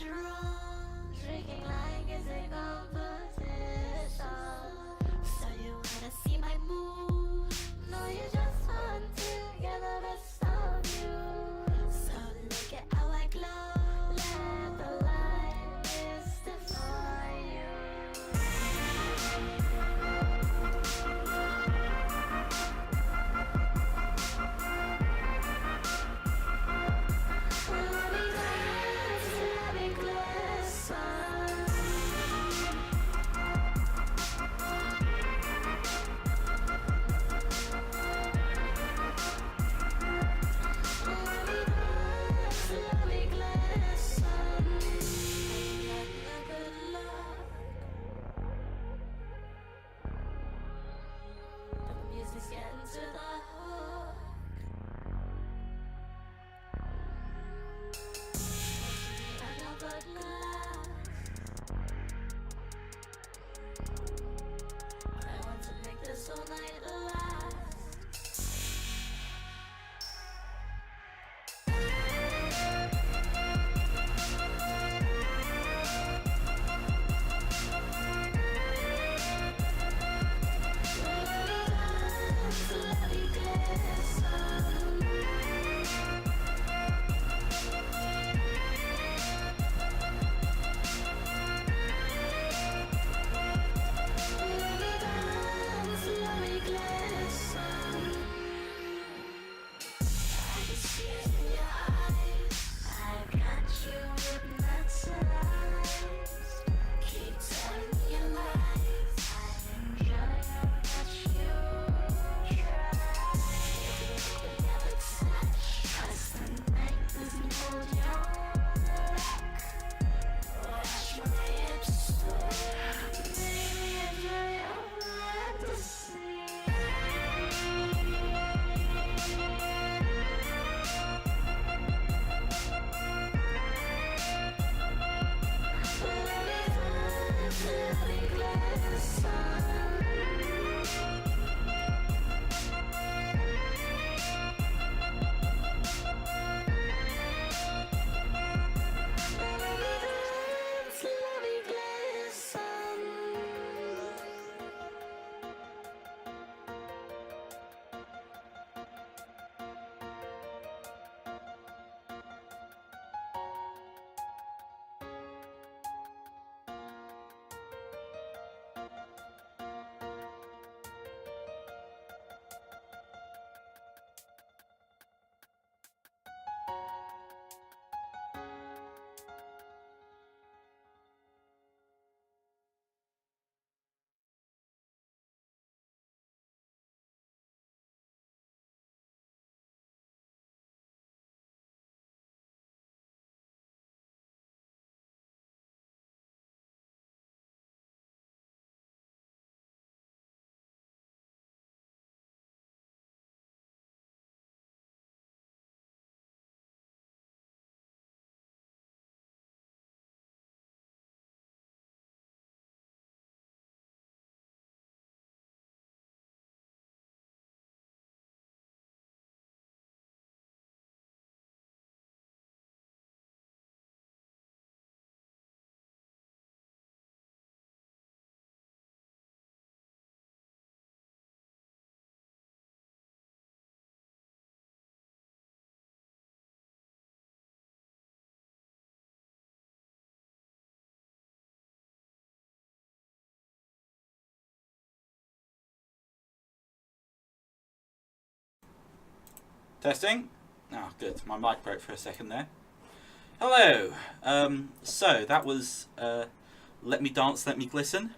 drunk, drinking like it's a competition. So you wanna see my mood? No, you just want to get the best of you. So look at how I glow. Let the light mystify you. Let me dance, let me glisten. Let me dance, let me glisten. Ain't nothing but good luck. The music's getting to the hook. I know but glass. I want to make this all night last. Let me dance, let me glisten. Let me dance, let me glisten. I can see it in your eyes. I got you hypnotized. Keep telling me your lies. I enjoy how much you try. We never touch. Trust the night doesn't hold your back. Watch my hips sway. Baby, enjoy your fantasy. Let me dance, let me glisten. Let me dance, let me glisten. Testing. Ah, good. My mic broke for a second there. Hello. So that was Let Me Dance, Let Me Glisten,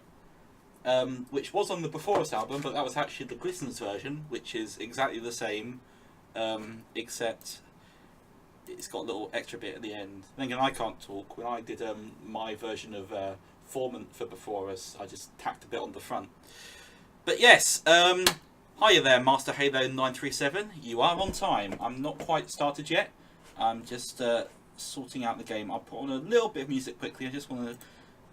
which was on the Before Us album, but that was actually the Glistens version, which is exactly the same, except it's got a little extra bit at the end. Then again, I can't talk. When I did my version of Foreman for Before Us, I just tacked a bit on the front. But yes, hiya there, Master Halo 937. You are on time. I'm not quite started yet. I'm just sorting out the game. I'll put on a little bit of music quickly. I just want to,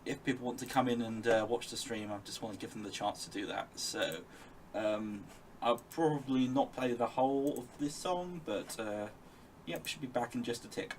if people want to come in and watch the stream, I just want to give them the chance to do that. So I'll probably not play the whole of this song, but yep, should be back in just a tick.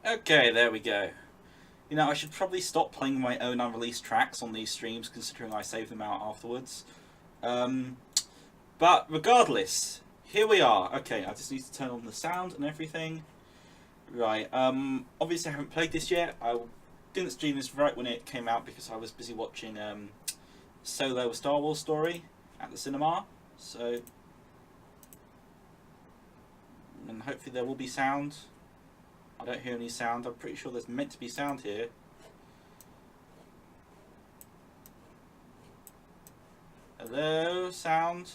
Okay, there we go. You know, I should probably stop playing my own unreleased tracks on these streams, considering I save them out afterwards. But regardless, here we are. Okay, I just need to turn on the sound and everything. Right, obviously I haven't played this yet. I didn't stream this right when it came out because I was busy watching Solo: A Star Wars Story at the cinema. So, and hopefully there will be sound. I don't hear any sound. I'm pretty sure there's meant to be sound here. Hello, sound.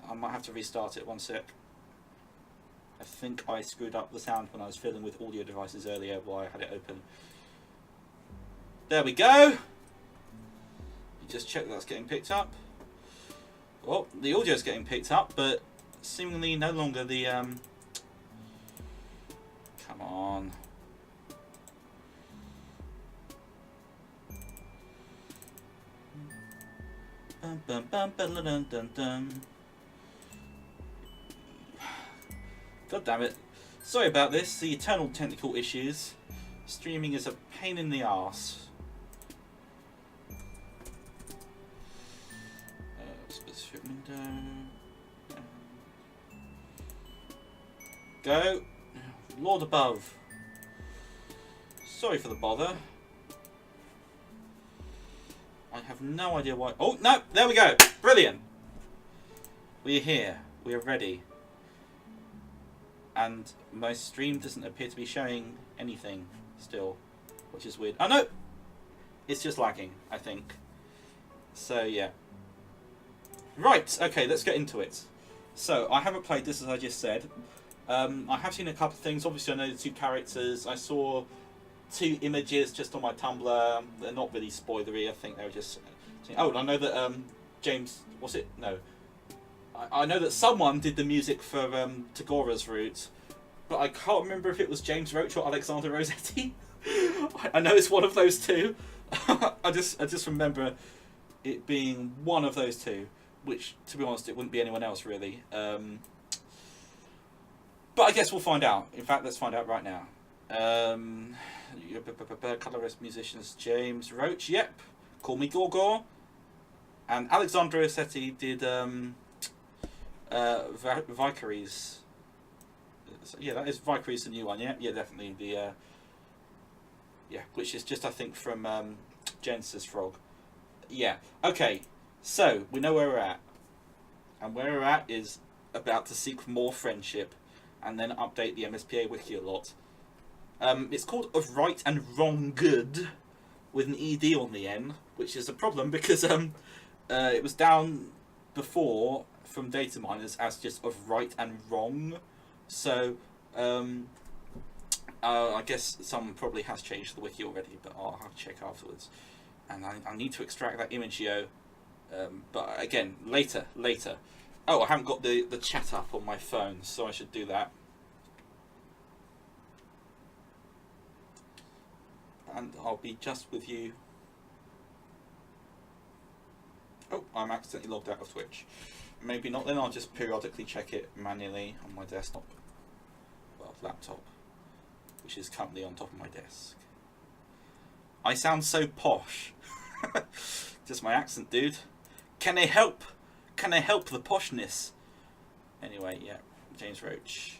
I might have to restart it, one sec. I think I screwed up the sound when I was fiddling with audio devices earlier while I had it open. There we go! You just check that's getting picked up. Well, the audio's getting picked up, but seemingly no longer the... Come on. Bum, bum, bum, bum, dun, dun, dun. God damn it. Sorry about this, the eternal technical issues. Streaming is a pain in the arse. Specific window. Go. Lord above. Sorry for the bother. I have no idea why. Oh, no! There we go! Brilliant! We're here. We are ready. And my stream doesn't appear to be showing anything still, which is weird. Oh no! It's just lagging, I think. So yeah. Right, okay, let's get into it. So, I haven't played this as I just said. I have seen a couple of things. Obviously I know the two characters. I saw 2 images just on my Tumblr. They're not really spoilery, I think they were just... Oh, I know that James... What's it? No. I know that someone did the music for Tagora's Route, but I can't remember if it was James Roach or Alexander Rossetti. I know it's one of those two. I just remember it being one of those two, which, to be honest, it wouldn't be anyone else really. But I guess we'll find out. In fact, let's find out right now. Colorist musicians James Roach, yep. Call Me Gorgor. And Alexander Rossetti did Vicaries. Yeah, that is Vicaries, the new one. Yeah, yeah, definitely the. Yeah, which is just I think from Genesis Frog. Yeah. Okay. So we know where we're at, and where we're at is about to seek more friendship, and then update the MSPA wiki a lot. It's called Of Right and Wrong Good, with an ED on the end, which is a problem because it was down before from data miners as just Of Right and Wrong. So I guess someone probably has changed the wiki already, but I'll have to check afterwards. And I need to extract that imagio, but again, later. Oh, I haven't got the chat up on my phone, so I should do that. And I'll be just with you. Oh, I'm accidentally logged out of Twitch. Maybe not then, I'll just periodically check it manually on my desktop. Well, laptop. Which is currently on top of my desk. I sound so posh. Just my accent, dude. Can I help? Can I help the poshness? Anyway, yeah, James Roach.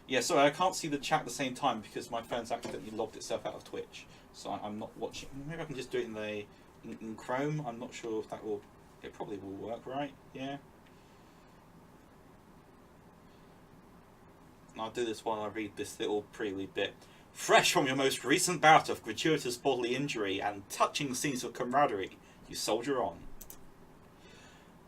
Yeah, sorry, I can't see the chat at the same time because my phone's accidentally logged itself out of Twitch. So I'm not watching. Maybe I can just do it in Chrome. I'm not sure if that will... It probably will work, right? Yeah. And I'll do this while I read this little prelude bit. Fresh from your most recent bout of gratuitous bodily injury and touching scenes of camaraderie, you soldier on.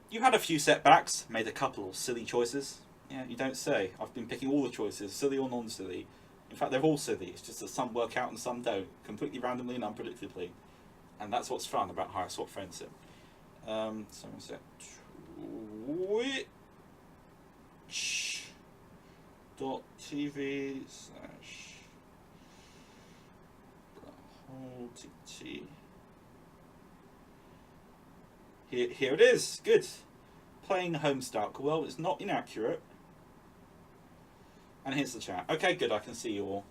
You had a few setbacks, made a couple of silly choices. Yeah, you don't say. I've been picking all the choices, silly or non-silly. In fact, they're all silly. It's just that some work out and some don't, completely randomly and unpredictably. And that's what's fun about Hiveswap Friendship. So one sec. Twitch.tv/ TT. Here it is. Good. Playing Homestuck. Well, it's not inaccurate. And here's the chat. Okay, good, I can see you all.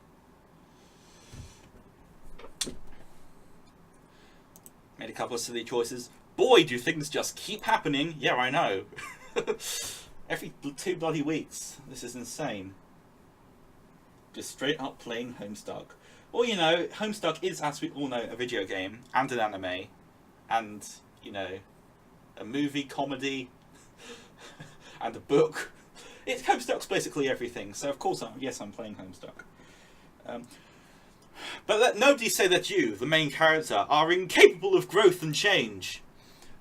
Made a couple of silly choices. Boy, do things just keep happening. Yeah, I know. Every 2 bloody weeks. This is insane. Just straight up playing Homestuck. Well, you know, Homestuck is, as we all know, a video game and an anime. And, you know, a movie, comedy, and a book. Homestuck's basically everything. So, of course, yes, I'm playing Homestuck. But let nobody say that you, the main character, are incapable of growth and change.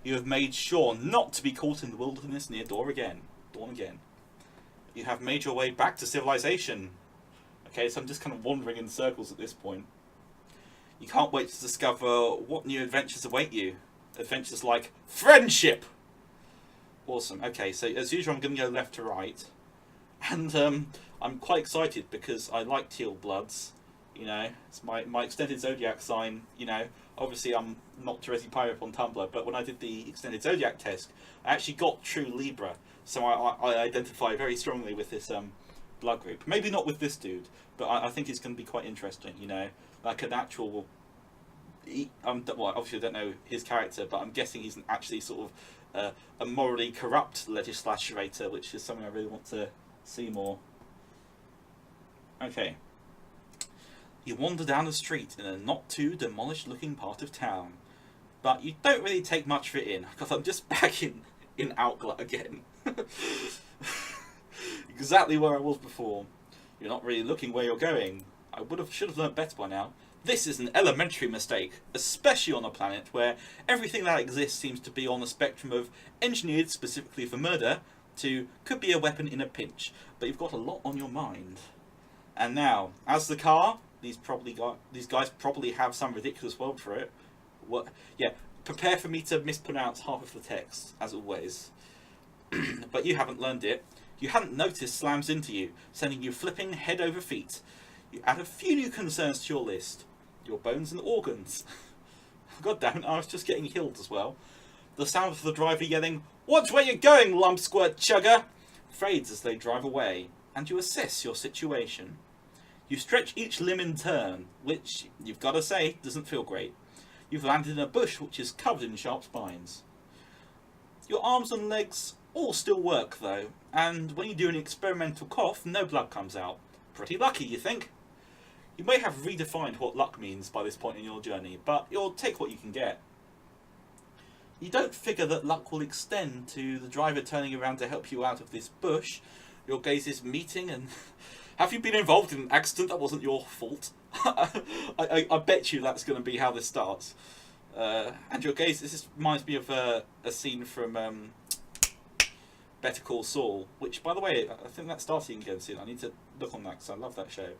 You have made sure not to be caught in the wilderness near Dawn again. You have made your way back to civilization. Okay, so I'm just kind of wandering in circles at this point. You can't wait to discover what new adventures await you. Adventures like friendship! Awesome. Okay, so as usual I'm going to go left to right. And I'm quite excited because I like teal bloods. You know, it's my extended zodiac sign. You know, obviously I'm not Teresi Pirate on Tumblr, but when I did the extended zodiac test, I actually got true Libra. So I identify very strongly with this blood group. Maybe not with this dude, but I think it's going to be quite interesting. You know, like an actual. Well, obviously I don't know his character, but I'm guessing he's actually sort of a morally corrupt legislator, which is something I really want to see more. Okay. You wander down the street in a not too demolished looking part of town, but you don't really take much of it in, because I'm just back in Outglut again. Exactly where I was before. You're not really looking where you're going. Should have learnt better by now. This is an elementary mistake, especially on a planet where everything that exists seems to be on the spectrum of engineered specifically for murder to could be a weapon in a pinch, but you've got a lot on your mind. And now, as the car, these guys probably have some ridiculous word for it. What? Yeah, prepare for me to mispronounce half of the text, as always. But you haven't learned it. You hadn't noticed slams into you, sending you flipping head over feet. You add a few new concerns to your list. Your bones and organs. God damn it, I was just getting healed as well. The sound of the driver yelling, "Watch where you're going, lump squirt chugger!" fades as they drive away, and you assess your situation. You stretch each limb in turn, which, you've got to say, doesn't feel great. You've landed in a bush which is covered in sharp spines. Your arms and legs all still work though, and when you do an experimental cough, no blood comes out. Pretty lucky, you think? You may have redefined what luck means by this point in your journey, but you'll take what you can get. You don't figure that luck will extend to the driver turning around to help you out of this bush, your gazes meeting, and have you been involved in an accident that wasn't your fault? I bet you that's going to be how this starts. And your gaze, this reminds me of a scene from Better Call Saul, which, by the way, I think that's starting again soon. I need to look on that because I love that show.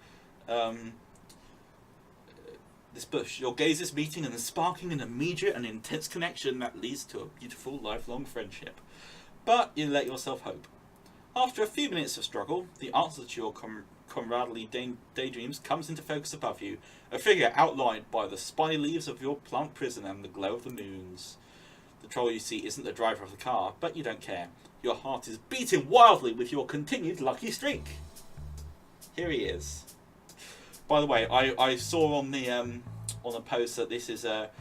This bush, your gazes meeting and sparking an immediate and intense connection that leads to a beautiful lifelong friendship. But you let yourself hope. After a few minutes of struggle, the answer to your comradely daydreams comes into focus above you, a figure outlined by the spiny leaves of your plant prison and the glow of the moons. The troll you see isn't the driver of the car, but you don't care. Your heart is beating wildly with your continued lucky streak. Here he is. By the way, I saw on the post that this is a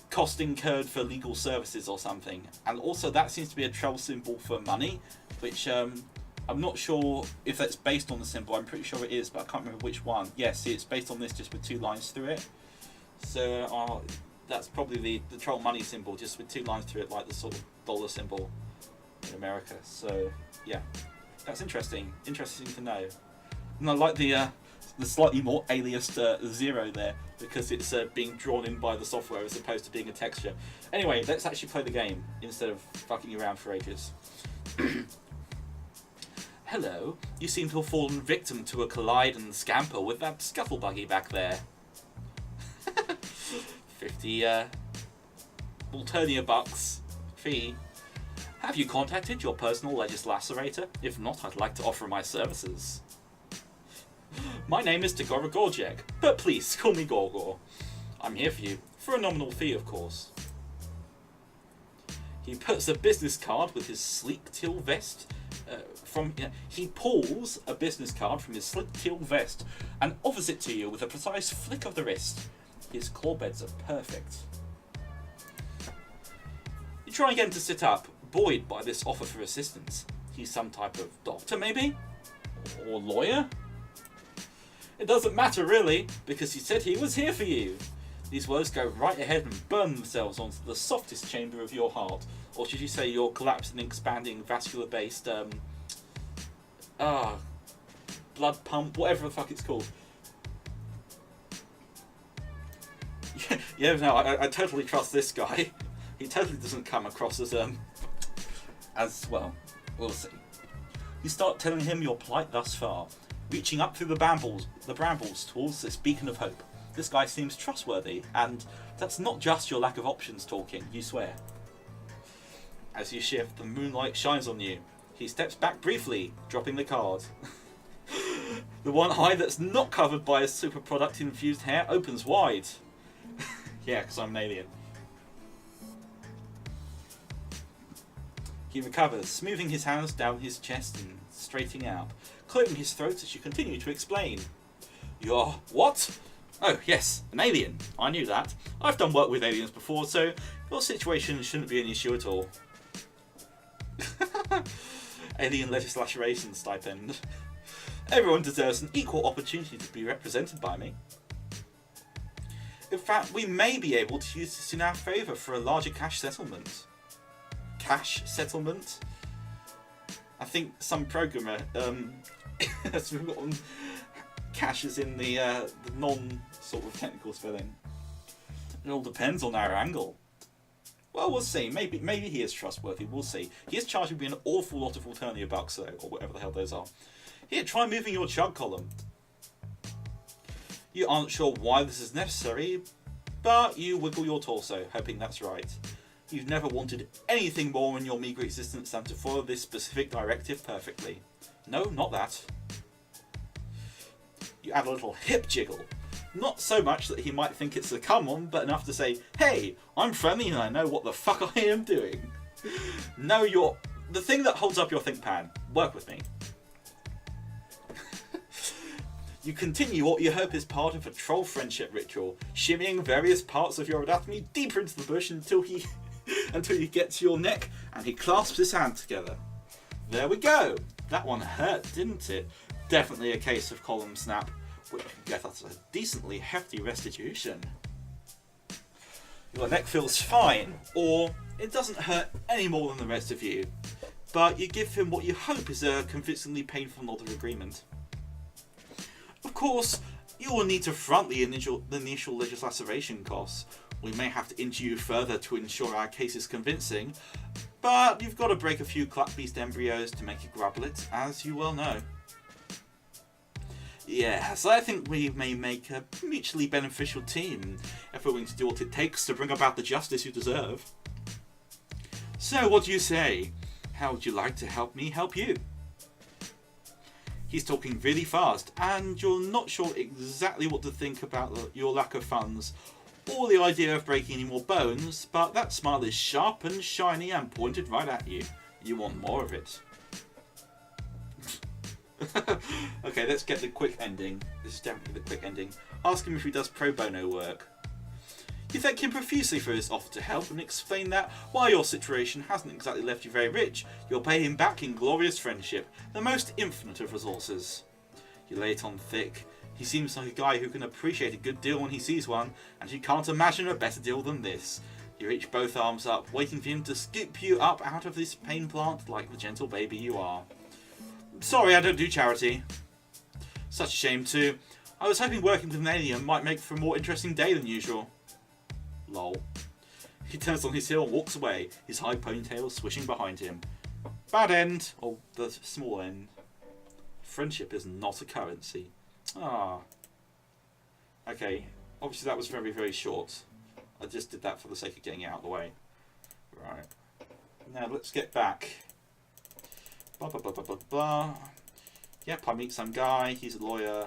cost incurred for legal services or something, and also that seems to be a troll symbol for money, which I'm not sure if that's based on the symbol. I'm pretty sure it is, but I can't remember which one. Yeah, see, it's based on this just with 2 lines through it. So that's probably the troll money symbol, just with 2 lines through it, like the sort of dollar symbol in America. So yeah, that's interesting. Interesting to know. And I like the slightly more aliased 0 there, because it's being drawn in by the software as opposed to being a texture. Anyway, let's actually play the game instead of fucking around for ages. Hello, you seem to have fallen victim to a collide and scamper with that scuttlebuggy back there. 50 Alternia bucks fee. Have you contacted your personal legislator? If not, I'd like to offer my services. My name is Dagora Gorjek, but please call me Gorgor. I'm here for you, for a nominal fee, of course. He puts a business card with his sleek teal vest, he pulls a business card from his slick teal vest and offers it to you with a precise flick of the wrist. His claw beds are perfect. You try again to sit up, buoyed by this offer for assistance. He's some type of doctor, maybe? Or lawyer? It doesn't matter, really, because he said he was here for you. These words go right ahead and burn themselves onto the softest chamber of your heart. Or should you say your collapsing, expanding, vascular-based, blood pump, whatever the fuck it's called. Yeah, no, I totally trust this guy. He totally doesn't come across as well. We'll see. You start telling him your plight thus far, reaching up through the brambles towards this beacon of hope. This guy seems trustworthy, and that's not just your lack of options talking, you swear. As you shift, the moonlight shines on you. He steps back briefly, dropping the card. The one eye that's not covered by his super product infused hair opens wide. Yeah, because I'm an alien. He recovers, smoothing his hands down his chest and straightening out, clearing his throat as you continue to explain. You're what? Oh, yes, an alien. I knew that. I've done work with aliens before, so your situation shouldn't be an issue at all. Alien legislation stipend. Everyone deserves an equal opportunity to be represented by me. In fact, we may be able to use this in our favour for a larger cash settlement. Cash settlement? I think some programmer has forgotten cash is in the non sort of technical spelling. It all depends on our angle. Well, we'll see. Maybe he is trustworthy. We'll see. He is charging me an awful lot of Alternia bucks though, or whatever the hell those are. Here, try moving your chug column. You aren't sure why this is necessary, but you wiggle your torso, hoping that's right. You've never wanted anything more in your meagre existence than to follow this specific directive perfectly. No, not that. You add a little hip jiggle. Not so much that he might think it's a come-on, but enough to say, hey, I'm friendly and I know what the fuck I am doing. No, you're the thing that holds up your think pan. Work with me. You continue what you hope is part of a troll friendship ritual, shimmying various parts of your anatomy deeper into the bush until you get to your neck and he clasps his hands together. There we go. That one hurt, didn't it? Definitely a case of column snap, which can get us a decently hefty restitution. Your neck feels fine, or it doesn't hurt any more than the rest of you, but you give him what you hope is a convincingly painful nod of agreement. Of course, you will need to front the initial legislation costs. We may have to injure you further to ensure our case is convincing, but you've got to break a few cluck beast embryos to make you grubble it, as you well know. Yes, I think we may make a mutually beneficial team if we're willing to do what it takes to bring about the justice you deserve. So, what do you say? How would you like to help me help you? He's talking really fast, and you're not sure exactly what to think about your lack of funds or the idea of breaking any more bones, but that smile is sharp and shiny and pointed right at you. You want more of it. Okay, let's get the quick ending. This is definitely the quick ending. Ask him if he does pro bono work. You thank him profusely for his offer to help and explain that while your situation hasn't exactly left you very rich, you'll pay him back in glorious friendship, the most infinite of resources. You lay it on thick. He seems like a guy who can appreciate a good deal when he sees one, and you can't imagine a better deal than this. You reach both arms up, waiting for him to scoop you up out of this pain plant like the gentle baby you are. Sorry, I don't do charity. Such a shame too. I was hoping working with an alien might make for a more interesting day than usual. Lol. He turns on his heel and walks away, his high ponytail swishing behind him. Bad end. Or the small end. Friendship is not a currency. Ah. Okay. Obviously that was very, very short. I just did that for the sake of getting it out of the way. Right. Now let's get back. Blah, blah, blah, blah, blah, blah. Yep, I meet some guy. He's a lawyer.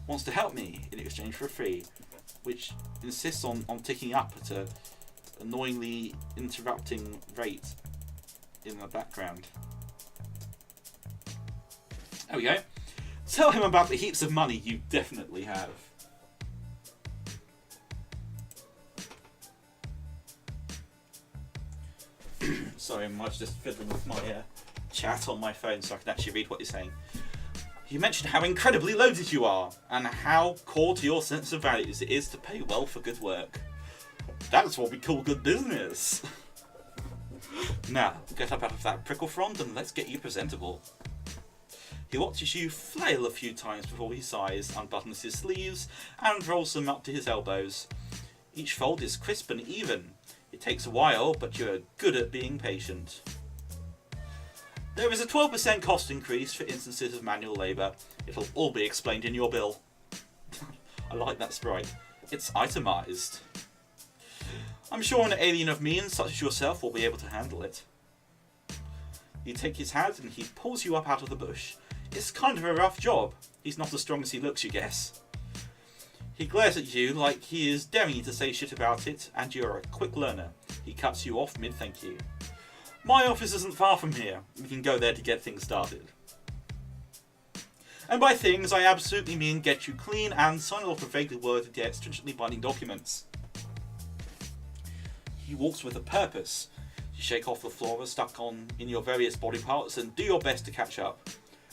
Wants to help me in exchange for a fee, which insists on ticking up at an annoyingly interrupting rate. in the background. There we go. Tell him about the heaps of money you definitely have. Sorry, I'm just fiddling with my chat on my phone so I can actually read what you're saying. You mentioned how incredibly loaded you are, and how core to your sense of values it is to pay well for good work. That's what we call good business. Now, get up out of that prickle frond and let's get you presentable. He watches you flail a few times before he sighs, unbuttons his sleeves, and rolls them up to his elbows. Each fold is crisp and even. It takes a while, but you're good at being patient. There is a 12% cost increase for instances of manual labour. It'll all be explained in your bill. I like that sprite. It's itemised. I'm sure an alien of means such as yourself will be able to handle it. You take his hand and he pulls you up out of the bush. It's kind of a rough job. He's not as strong as he looks, you guess. He glares at you like he is daring you to say shit about it, and you're a quick learner. He cuts you off mid-thank you. My office isn't far from here. We can go there to get things started. And by things, I absolutely mean get you clean and sign a lot of vaguely worded yet stringently binding documents. He walks with a purpose. You shake off the flora stuck on in your various body parts and do your best to catch up.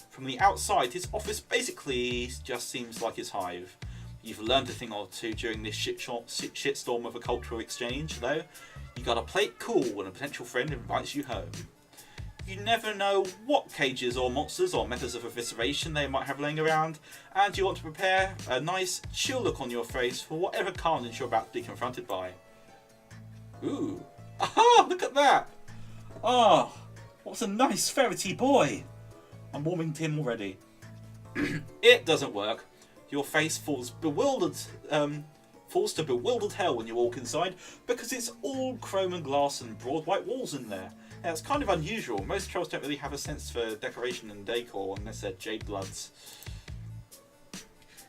From the outside, his office basically just seems like his hive. You've learned a thing or two during this shitstorm of a cultural exchange, though. You gotta play it cool when a potential friend invites you home. You never know what cages or monsters or methods of evisceration they might have laying around, and you want to prepare a nice, chill look on your face for whatever carnage you're about to be confronted by. Ooh. Aha! Look at that! Ah, oh, what a nice ferrety boy! I'm warming to him already. It doesn't work. Your face falls to bewildered hell when you walk inside because it's all chrome and glass and broad white walls in there. Now, it's kind of unusual. Most trolls don't really have a sense for decoration and decor unless they're jade bloods.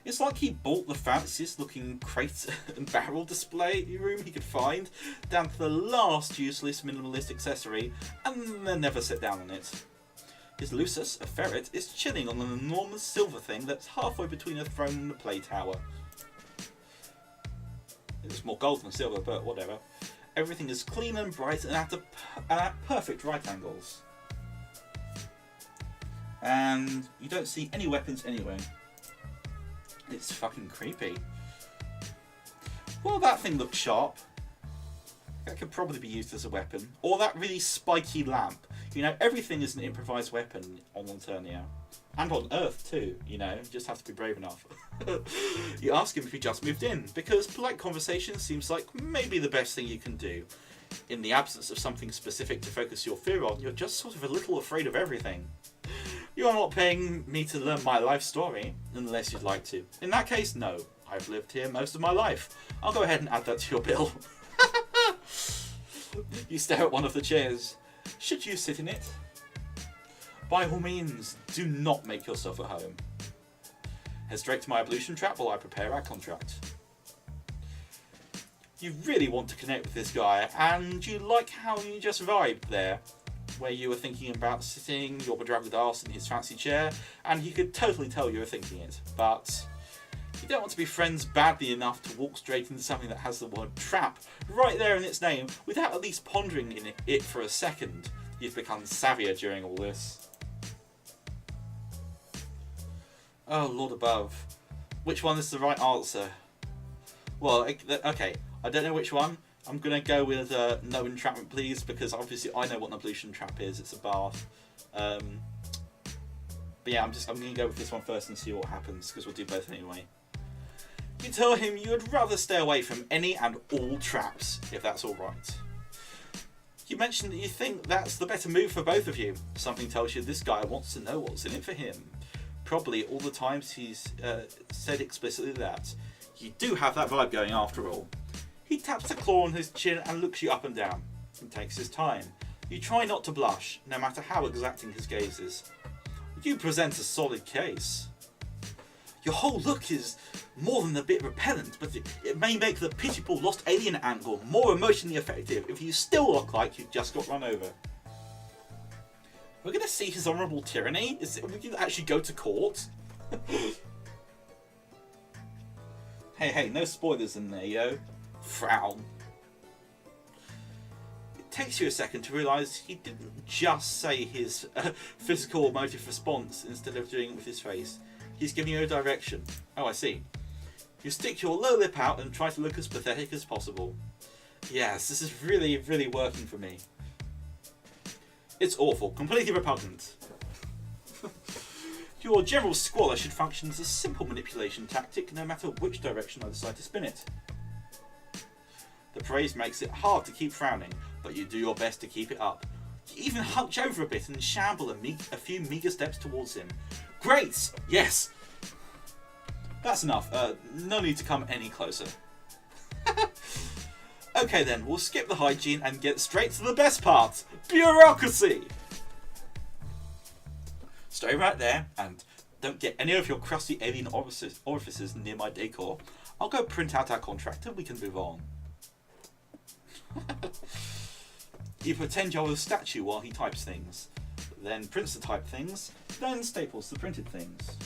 It's like he bought the fanciest looking crate and barrel display room he could find, down to the last useless minimalist accessory, and then never sit down on it. His Lusus, a ferret, is chilling on an enormous silver thing that's halfway between a throne and a play tower. It's more gold than silver, but whatever. Everything is clean and bright and at perfect right angles. And you don't see any weapons anywhere. It's fucking creepy. Well, that thing looks sharp. That could probably be used as a weapon. Or that really spiky lamp. You know, everything is an improvised weapon on Lanternia. And on Earth too, you know, you just have to be brave enough. You ask him if he just moved in, because polite conversation seems like maybe the best thing you can do. In the absence of something specific to focus your fear on, you're just sort of a little afraid of everything. You're not paying me to learn my life story, unless you'd like to. In that case, no. I've lived here most of my life. I'll go ahead and add that to your bill. You stare at one of the chairs. Should you sit in it? By all means, do not make yourself at home. Head straight to my ablution trap while I prepare our contract. You really want to connect with this guy, and you like how you just vibed there, where you were thinking about sitting your bedraggled arse in his fancy chair, and he could totally tell you were thinking it, but you don't want to be friends badly enough to walk straight into something that has the word trap right there in its name without at least pondering in it for a second. You've become savvier during all this. Oh, Lord above. Which one is the right answer? Well, okay, I don't know which one. I'm going to go with no entrapment, please, because obviously I know what an ablution trap is. It's a bath. But yeah, I'm going to go with this one first and see what happens, because we'll do both anyway. You tell him you would rather stay away from any and all traps, if that's alright. You mentioned that you think that's the better move for both of you. Something tells you this guy wants to know what's in it for him. Probably all the times he's said explicitly that. You do have that vibe going after all. He taps a claw on his chin and looks you up and down. He takes his time. You try not to blush, no matter how exacting his gaze is. You present a solid case. Your whole look is more than a bit repellent, but it may make the pitiable lost alien angle more emotionally effective if you still look like you just got run over. We're going to see his honourable tyranny? We can actually go to court? Hey, no spoilers in there, yo. Frown. It takes you a second to realise he didn't just say his physical emotive response instead of doing it with his face. He's giving you a direction. Oh, I see. You stick your lower lip out and try to look as pathetic as possible. Yes, this is really, really working for me. It's awful. Completely repugnant. Your general squalor should function as a simple manipulation tactic, no matter which direction I decide to spin it. The praise makes it hard to keep frowning, but you do your best to keep it up. You even hunch over a bit and shamble a few meagre steps towards him. Great! Yes! That's enough. No need to come any closer. Okay then, we'll skip the hygiene and get straight to the best part. Bureaucracy! Stay right there, and don't get any of your crusty alien orifices near my decor. I'll go print out our contract and we can move on. You pretend you're a statue while he types things, then prints the typed things, then staples the printed things.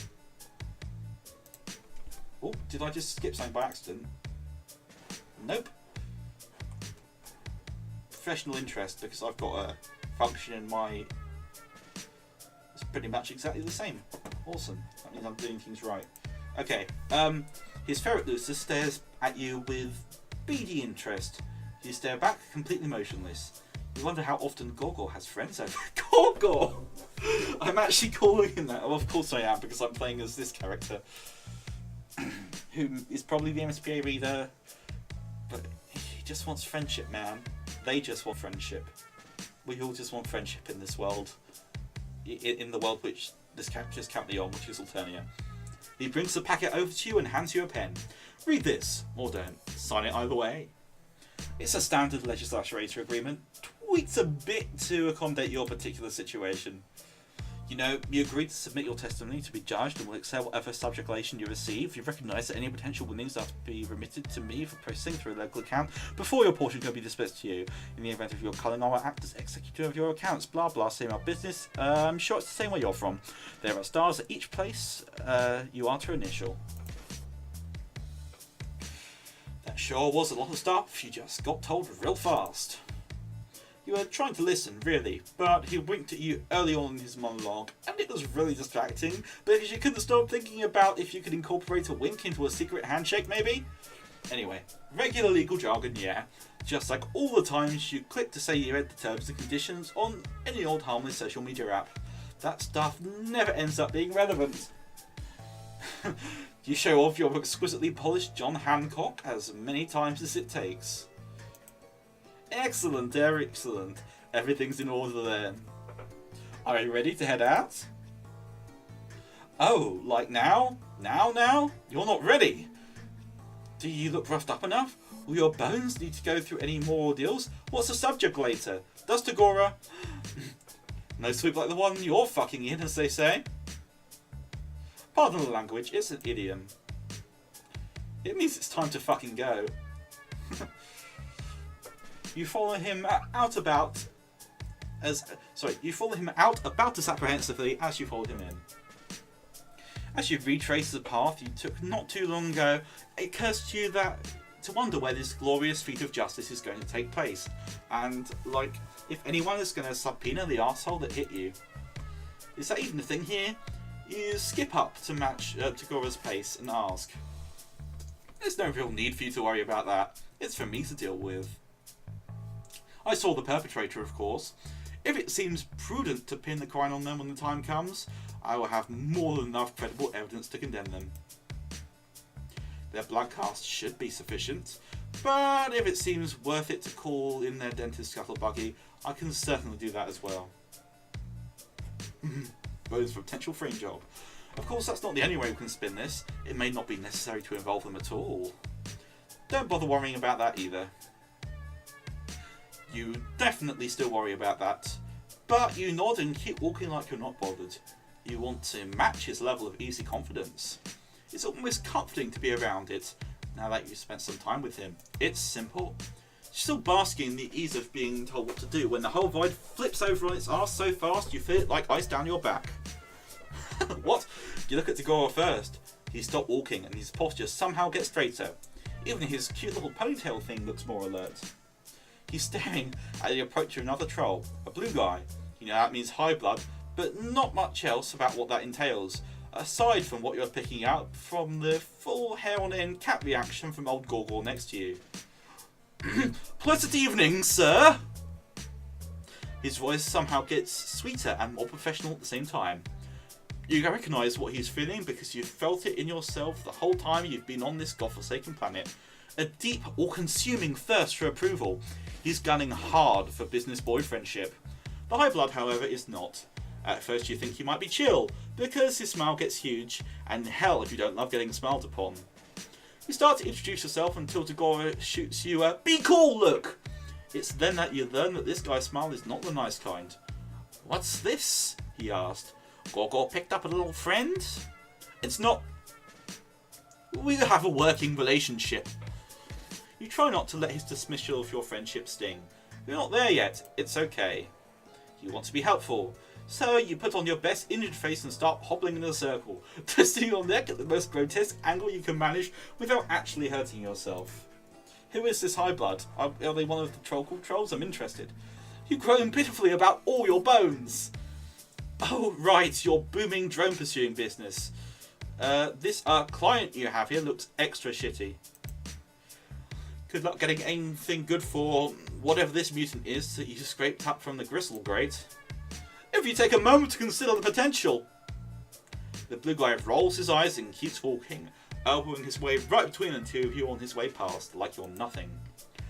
Oh, did I just skip something by accident? Nope. Professional interest, because I've got a function in my... It's pretty much exactly the same. Awesome. That means I'm doing things right. Okay. His ferret Lucius stares at you with beady interest. You stare back, completely motionless. You wonder how often Gorgor has friends over. Gorgor! I'm actually calling him that. Well, of course I am, because I'm playing as this character. Who is probably the MSPA reader. But he just wants friendship, man. They just want friendship. We all just want friendship in this world. In the world which this character is currently on, which is Alternia. He brings the packet over to you and hands you a pen. Read this, or don't. Sign it either way. It's a standard legislature agreement, tweaked a bit to accommodate your particular situation. You know, you agreed to submit your testimony to be judged and will accept whatever subjugation you receive. You recognise that any potential winnings are to be remitted to me for processing through a local account before your portion can be dispersed to you. In the event of your culling, I will act as executor of your accounts. Blah blah, same old business. I'm sure it's the same where you're from. There are stars at each place you are to initial. That sure was a lot of stuff. You just got told real fast. You were trying to listen, really, but he winked at you early on in his monologue, and it was really distracting, because you couldn't stop thinking about if you could incorporate a wink into a secret handshake, maybe? Anyway, regular legal jargon, yeah. Just like all the times you click to say you read the terms and conditions on any old harmless social media app. That stuff never ends up being relevant. You show off your exquisitely polished John Hancock as many times as it takes. Excellent, excellent. Everything's in order then. Are you ready to head out? Oh, like now? Now? You're not ready. Do you look roughed up enough? Will your bones need to go through any more ordeals? What's the subject later? Does Tagora? No sweep like the one you're fucking in, as they say. Pardon the language, it's an idiom. It means it's time to fucking go. You follow him out about as apprehensively as you followed him in. As you retrace the path you took not too long ago, it occurs to you to wonder where this glorious feat of justice is going to take place, and like if anyone is going to subpoena the arsehole that hit you. Is that even a thing here? You skip up to match Tagora's pace and ask. There's no real need for you to worry about that. It's for me to deal with. I saw the perpetrator, of course. If it seems prudent to pin the crime on them when the time comes, I will have more than enough credible evidence to condemn them. Their blood cast should be sufficient, but if it seems worth it to call in their dentist scuttlebuggy, I can certainly do that as well. Bones for a potential frame job. Of course, that's not the only way we can spin this. It may not be necessary to involve them at all. Don't bother worrying about that either. You definitely still worry about that, but you nod and keep walking like you're not bothered. You want to match his level of easy confidence. It's almost comforting to be around it, now that you've spent some time with him. It's simple. She's still basking in the ease of being told what to do when the whole void flips over on its arse so fast you feel it like ice down your back. What? You look at Tagora first. He stopped walking and his posture somehow gets straighter. Even his cute little ponytail thing looks more alert. He's staring at the approach of another troll, a blue guy. You know that means high blood, but not much else about what that entails, aside from what you're picking out from the full hair on end cat reaction from old Gorgor next to you. Pleasant evening, sir! His voice somehow gets sweeter and more professional at the same time. You can recognise what he's feeling because you've felt it in yourself the whole time you've been on this godforsaken planet. A deep, all-consuming thirst for approval. He's gunning hard for business boyfriendship. The high blood, however, is not. At first you think he might be chill, because his smile gets huge, and hell if you don't love getting smiled upon. You start to introduce yourself until Tagora shoots you a "Be cool" look. It's then that you learn that this guy's smile is not the nice kind. What's this? He asked. Gorgor picked up a little friend? It's not... We have a working relationship. You try not to let his dismissal of your friendship sting. You're not there yet. It's okay. You want to be helpful. So you put on your best injured face and start hobbling in a circle, twisting your neck at the most grotesque angle you can manage without actually hurting yourself. Who is this high blood? Are they one of the troll called trolls? I'm interested. You groan pitifully about all your bones. Oh, right, your booming drone pursuing business. This client you have here looks extra shitty. Good luck getting anything good for whatever this mutant is that you scraped up from the gristle grate. If you take a moment to consider the potential. The blue guy rolls his eyes and keeps walking, elbowing his way right between the two of you on his way past, like you're nothing.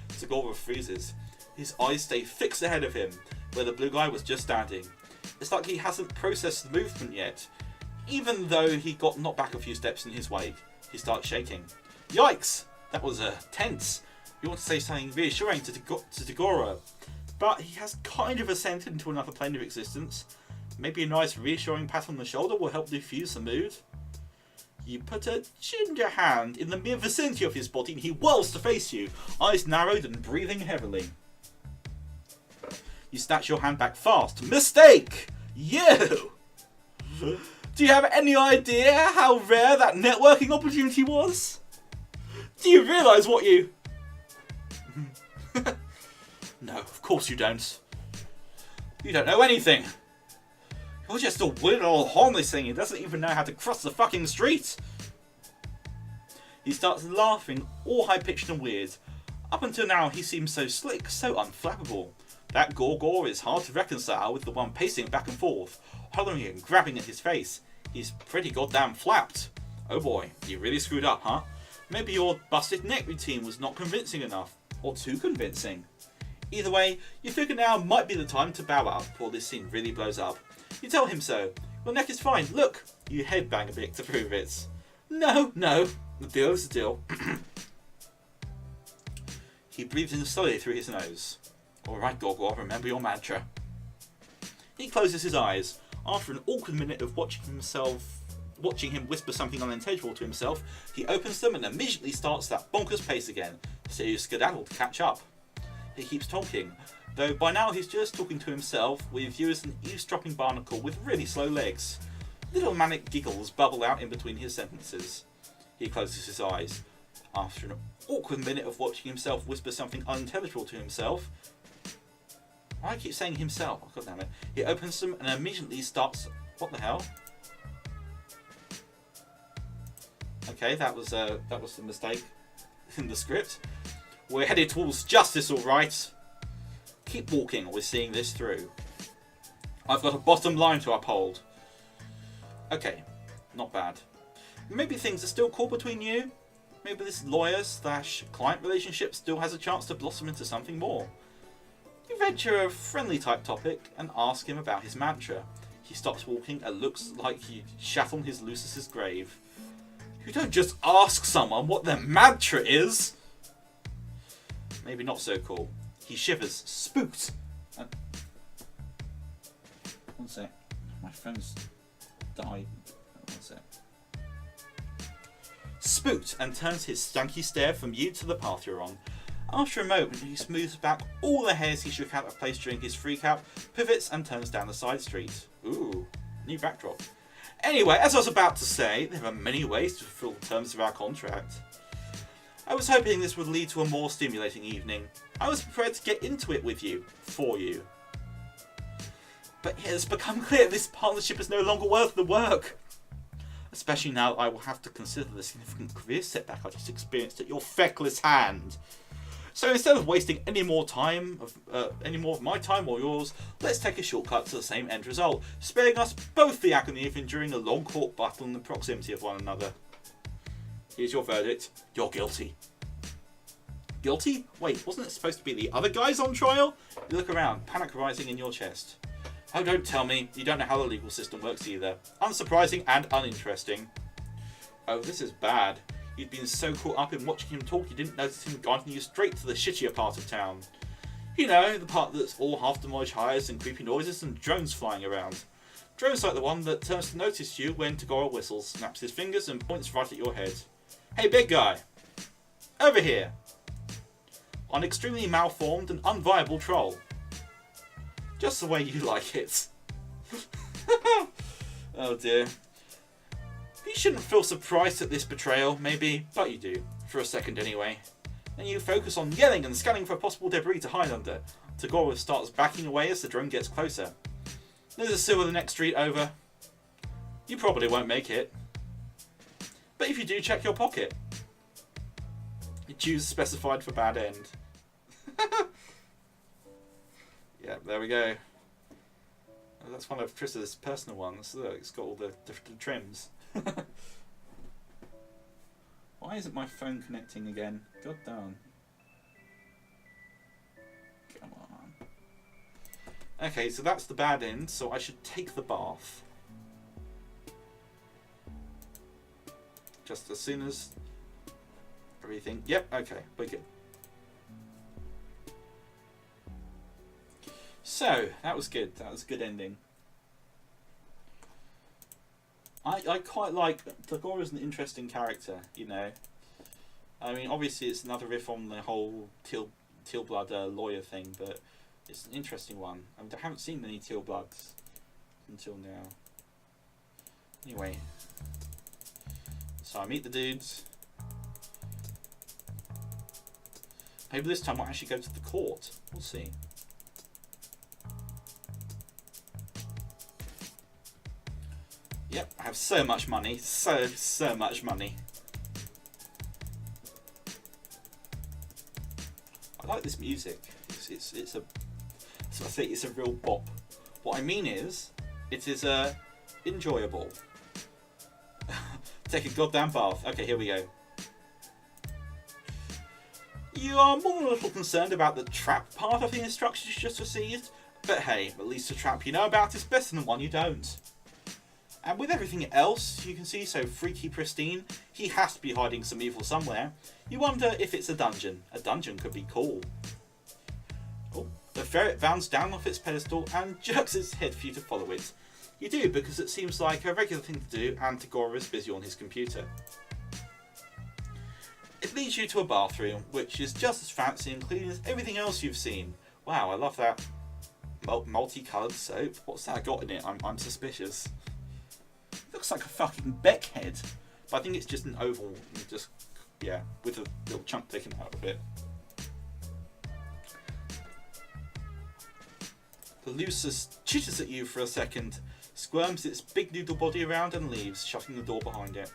Tagora freezes. His eyes stay fixed ahead of him, where the blue guy was just standing. It's like he hasn't processed the movement yet. Even though he got knocked back a few steps in his wake, he starts shaking. Yikes! That was tense. You want to say something reassuring to Tagora, but he has kind of ascended into another plane of existence. Maybe a nice reassuring pat on the shoulder will help diffuse the mood. You put a ginger hand in the mere vicinity of his body and he whirls to face you, eyes narrowed and breathing heavily. You snatch your hand back fast. Mistake! You! Do you have any idea how rare that networking opportunity was? Do you realise what you... No, of course you don't. You don't know anything. You're just a weird old homeless thing who doesn't even know how to cross the fucking street. He starts laughing, all high-pitched and weird. Up until now, he seems so slick, so unflappable. That Gorgor is hard to reconcile with the one pacing back and forth, hollering and grabbing at his face. He's pretty goddamn flapped. Oh boy, you really screwed up, huh? Maybe your busted neck routine was not convincing enough, or too convincing. Either way, you figure now might be the time to bow out before this scene really blows up. You tell him so. Your neck is fine, look! You headbang a bit to prove it. No, the deal is the deal. He breathes in slowly through his nose. Alright, Gorgor, remember your mantra. He closes his eyes. After an awkward minute of watching him whisper something unintelligible to himself, he opens them and immediately starts that bonkers pace again, so you skedaddle to catch up. He keeps talking, though by now he's just talking to himself with you as an eavesdropping barnacle with really slow legs. Little manic giggles bubble out in between his sentences. He closes his eyes. After an awkward minute of watching himself whisper something unintelligible to himself, I keep saying himself, oh, God damn it. He opens them and immediately starts... What the hell? Okay, that was a mistake in the script. We're headed towards justice, alright? Keep walking, we're seeing this through. I've got a bottom line to uphold. Okay, not bad. Maybe things are still cool between you. Maybe this lawyer/client relationship still has a chance to blossom into something more. You venture a friendly type topic and ask him about his mantra. He stops walking and looks like he shat on his Lucis's grave. You don't just ask someone what their mantra is! Maybe not so cool. He shivers, spooked. And... One sec. My phone's died. One sec. Spooked and turns his stanky stare from you to the path you're on. After a moment, he smooths back all the hairs he shook out of place during his freak out, pivots and turns down the side street. Ooh, new backdrop. Anyway, as I was about to say, there are many ways to fulfill the terms of our contract. I was hoping this would lead to a more stimulating evening. I was prepared to get into it with you, for you. But it has become clear this partnership is no longer worth the work. Especially now that I will have to consider the significant career setback I just experienced at your feckless hand. So instead of wasting any more of my time or yours, let's take a shortcut to the same end result, sparing us both the agony of enduring a long court battle in the proximity of one another. Here's your verdict. You're guilty. Guilty? Wait, wasn't it supposed to be the other guys on trial? You look around, panic rising in your chest. Oh, don't tell me. You don't know how the legal system works either. Unsurprising and uninteresting. Oh, this is bad. You'd been so caught up in watching him talk you didn't notice him guiding you straight to the shittier part of town. You know, the part that's all half-demolished hires and creepy noises and drones flying around. Drones like the one that turns to notice you when Tagora whistles, snaps his fingers and points right at your head. Hey, big guy! Over here! An extremely malformed and unviable troll. Just the way you like it. Oh dear. You shouldn't feel surprised at this betrayal, maybe, but you do. For a second anyway. Then you focus on yelling and scanning for possible debris to hide under. Tagora starts backing away as the drone gets closer. There's a silver the next street over. You probably won't make it. But if you do, check your pocket. You choose specified for bad end. Yeah, there we go. That's one of Trista's personal ones. Look, it's got all the different trims. Why isn't my phone connecting again? God damn. Come on. Okay, so that's the bad end, so I should take the bath. Just as soon as everything... Yep, okay, we're good. So, that was good. That was a good ending. I quite like... Tagora's an interesting character, you know. I mean, obviously it's another riff on the whole Teal Blood lawyer thing, but it's an interesting one. I mean, I haven't seen many Teal Bloods until now. Anyway. So I meet the dudes. Maybe this time I'll actually go to the court. We'll see. Yep, I have so much money. So much money. I like this music. It's a... So I say it's a real bop. What I mean is, it is enjoyable. Take a goddamn bath. Okay, here we go. You are more than a little concerned about the trap part of the instructions you just received, but hey, at least the trap you know about is better than one you don't. And with everything else you can see so freaky pristine, he has to be hiding some evil somewhere. You wonder if it's a dungeon. A dungeon could be cool. Oh, the ferret bounds down off its pedestal and jerks its head for you to follow it. You do, because it seems like a regular thing to do and Tagora is busy on his computer. It leads you to a bathroom, which is just as fancy and clean as everything else you've seen. Wow, I love that multicoloured soap. What's that got in it? I'm suspicious. It looks like a fucking Beck head, but I think it's just an oval, just, yeah, with a little chunk taken out of it. The Lucis chitters at you for a second, squirms its big noodle body around and leaves, shutting the door behind it.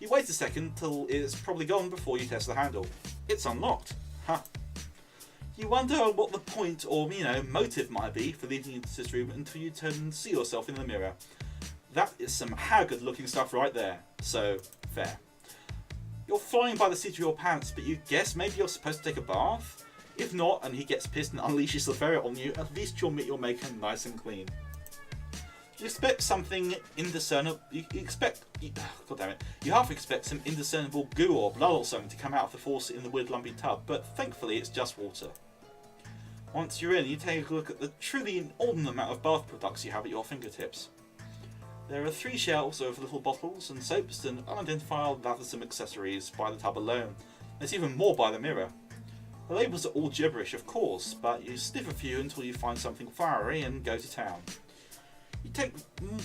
You wait a second till it's probably gone before you test the handle. It's unlocked. Huh. You wonder what the point or, motive might be for leaving into this room until you turn and see yourself in the mirror. That is some haggard looking stuff right there. So, fair. You're flying by the seat of your pants, but you guess maybe you're supposed to take a bath? If not, and he gets pissed and unleashes the ferret on you, at least you'll make your maker nice and clean. You expect something indiscernible. God damn it. You half expect some indiscernible goo or blood or something to come out of the faucet in the weird lumpy tub, but thankfully it's just water. Once you're in, you take a look at the truly inordinate amount of bath products you have at your fingertips. There are 3 shelves of little bottles and soaps and unidentified lathersome accessories by the tub alone. There's even more by the mirror. The labels are all gibberish, of course, but you sniff a few until you find something fiery and go to town. You take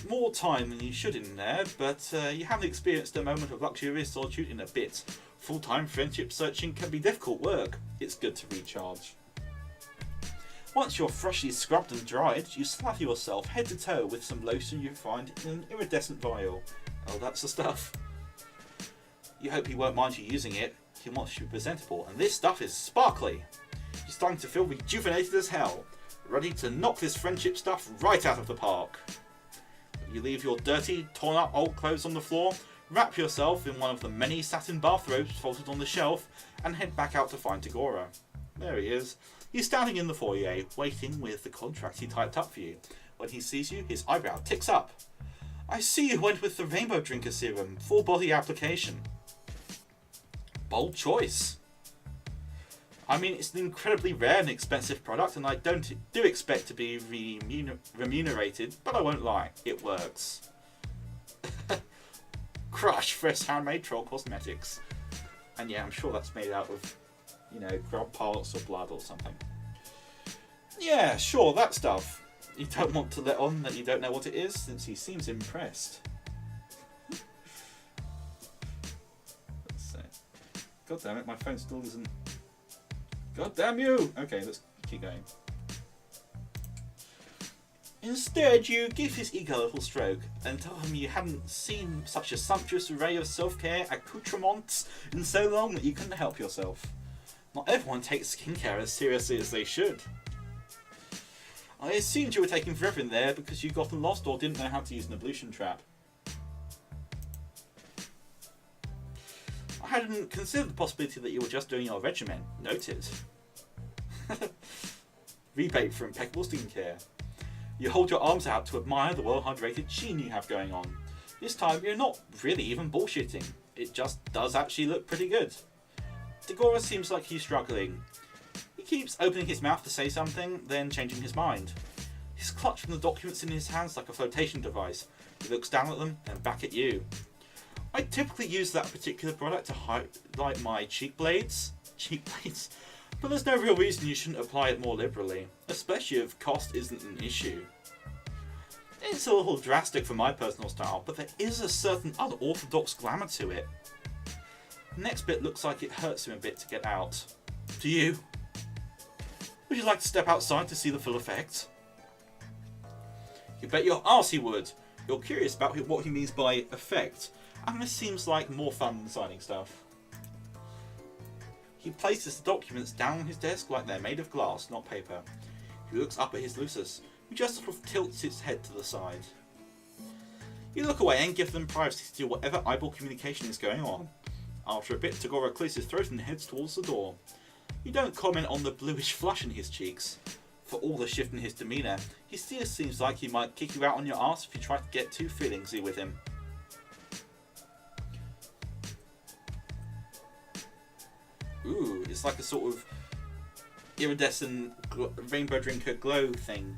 more time than you should in there, but you haven't experienced a moment of luxurious solitude in a bit. Full-time friendship searching can be difficult work. It's good to recharge. Once you're freshly scrubbed and dried, you slather yourself head to toe with some lotion you find in an iridescent vial. Oh, that's the stuff. You hope he won't mind you using it. He wants you to be presentable, and this stuff is sparkly. You're starting to feel rejuvenated as hell, ready to knock this friendship stuff right out of the park. You leave your dirty, torn up old clothes on the floor, wrap yourself in one of the many satin bathrobes folded on the shelf, and head back out to find Tagora. There he is. He's standing in the foyer, waiting with the contract he typed up for you. When he sees you, his eyebrow ticks up. I see you went with the Rainbow Drinker Serum, full body application. Bold choice. I mean, it's an incredibly rare and expensive product, and I do expect to be remunerated, but I won't lie, it works. Crush, fresh handmade troll cosmetics. And yeah, I'm sure that's made out of, you know, grub parts or blood or something. Yeah, sure, that stuff. You don't want to let on that you don't know what it is, since he seems impressed. Let's see. God damn it, my phone still isn't... God damn you! Okay, let's keep going. Instead, you give his ego a little stroke and tell him you haven't seen such a sumptuous array of self-care accoutrements in so long that you couldn't help yourself. Not everyone takes skincare as seriously as they should. I assumed you were taking forever in there because you'd gotten lost or didn't know how to use an ablution trap. I hadn't considered the possibility that you were just doing your regimen. Noted. Rebate for impeccable skincare. You hold your arms out to admire the well-hydrated sheen you have going on. This time you're not really even bullshitting. It just does actually look pretty good. Tagora seems like he's struggling. He keeps opening his mouth to say something, then changing his mind. He's clutching the documents in his hands like a flotation device. He looks down at them and back at you. I typically use that particular product to highlight my cheek blades, but there's no real reason you shouldn't apply it more liberally, especially if cost isn't an issue. It's a little drastic for my personal style, but there is a certain unorthodox glamour to it. The next bit looks like it hurts him a bit to get out. Do you? Would you like to step outside to see the full effect? You bet your arse he would. You're curious about what he means by effect, and this seems like more fun than signing stuff. He places the documents down on his desk like they're made of glass, not paper. He looks up at his Lucis, who just sort of tilts its head to the side. You look away and give them privacy to do whatever eyeball communication is going on. After a bit, Tagora clears his throat and heads towards the door. You don't comment on the bluish flush in his cheeks. For all the shift in his demeanour, he still seems like he might kick you out on your arse if you try to get too feelingsy with him. Ooh, it's like a sort of iridescent rainbow drinker glow thing.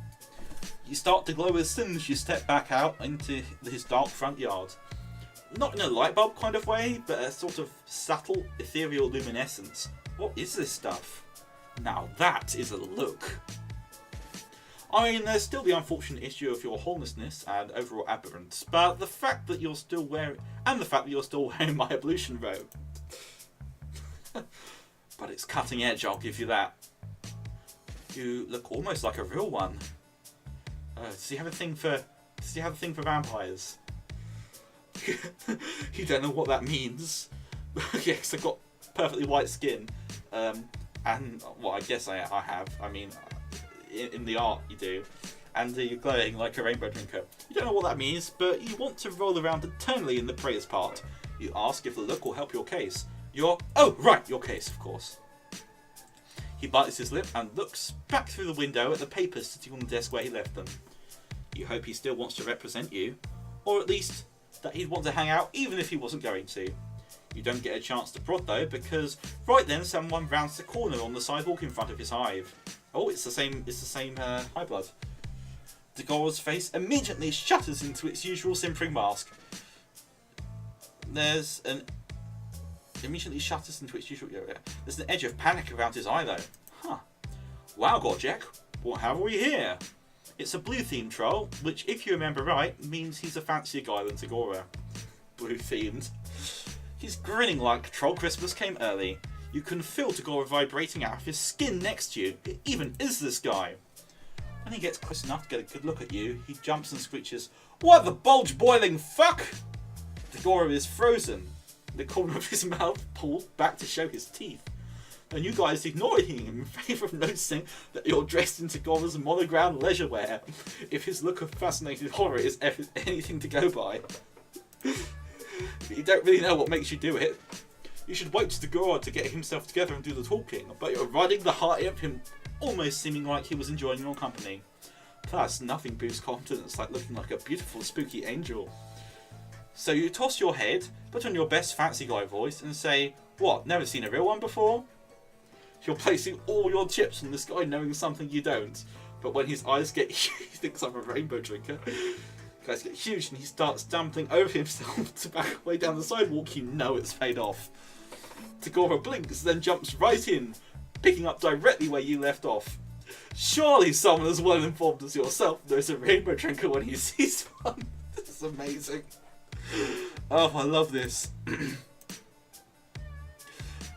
You start to glow as soon as you step back out into his dark front yard. Not in a light bulb kind of way, but a sort of subtle, ethereal luminescence. What is this stuff? Now that is a look. I mean, there's still the unfortunate issue of your homelessness and overall aberrance, but the fact that you're still wearing my ablution robe. But it's cutting edge, I'll give you that. You look almost like a real one. Does he have a thing for vampires? You don't know what that means. Yes, I've got perfectly white skin, and well, I guess I have. I mean, in the art you do, and you're glowing like a rainbow drinker. You don't know what that means, but you want to roll around eternally in the praise part. You ask if the look will help your case. Your case, of course. He bites his lip and looks back through the window at the papers sitting on the desk where he left them. You hope he still wants to represent you, or at least that he'd want to hang out even if he wasn't going to. You don't get a chance to prod though, because right then someone rounds the corner on the sidewalk in front of his hive. Oh, it's the same high blood. Tagora's face immediately shutters into its usual simpering mask. There's an immediately shutters into its usual area. There's an edge of panic around his eye, though. Huh. Wow, Gorjek, what have we here? It's a blue-themed troll, which, if you remember right, means he's a fancier guy than Tagora. Blue-themed. He's grinning like Troll Christmas came early. You can feel Tagora vibrating out of his skin next to you. It even is this guy. When he gets close enough to get a good look at you, he jumps and screeches, "What the bulge boiling fuck?" Tagora is frozen. The corner of his mouth pulled back to show his teeth. And you guys ignoring him in favour of noticing that you're dressed in Tagora's monogram leisure wear, if his look of fascinated horror is anything to go by. You don't really know what makes you do it. You should wait to Tagora to get himself together and do the talking, but you're riding the high of him, almost seeming like he was enjoying your company. Plus, nothing boosts confidence like looking like a beautiful, spooky angel. So you toss your head, put on your best fancy guy voice, and say, "What, never seen a real one before?" You're placing all your chips on this guy knowing something you don't. But when his eyes get huge, he thinks I'm a rainbow drinker. Guys get huge and he starts stumbling over himself to back away down the sidewalk. You know it's paid off. Tagora blinks, then jumps right in, picking up directly where you left off. Surely someone as well informed as yourself knows a rainbow drinker when he sees one. This is amazing. Oh, I love this.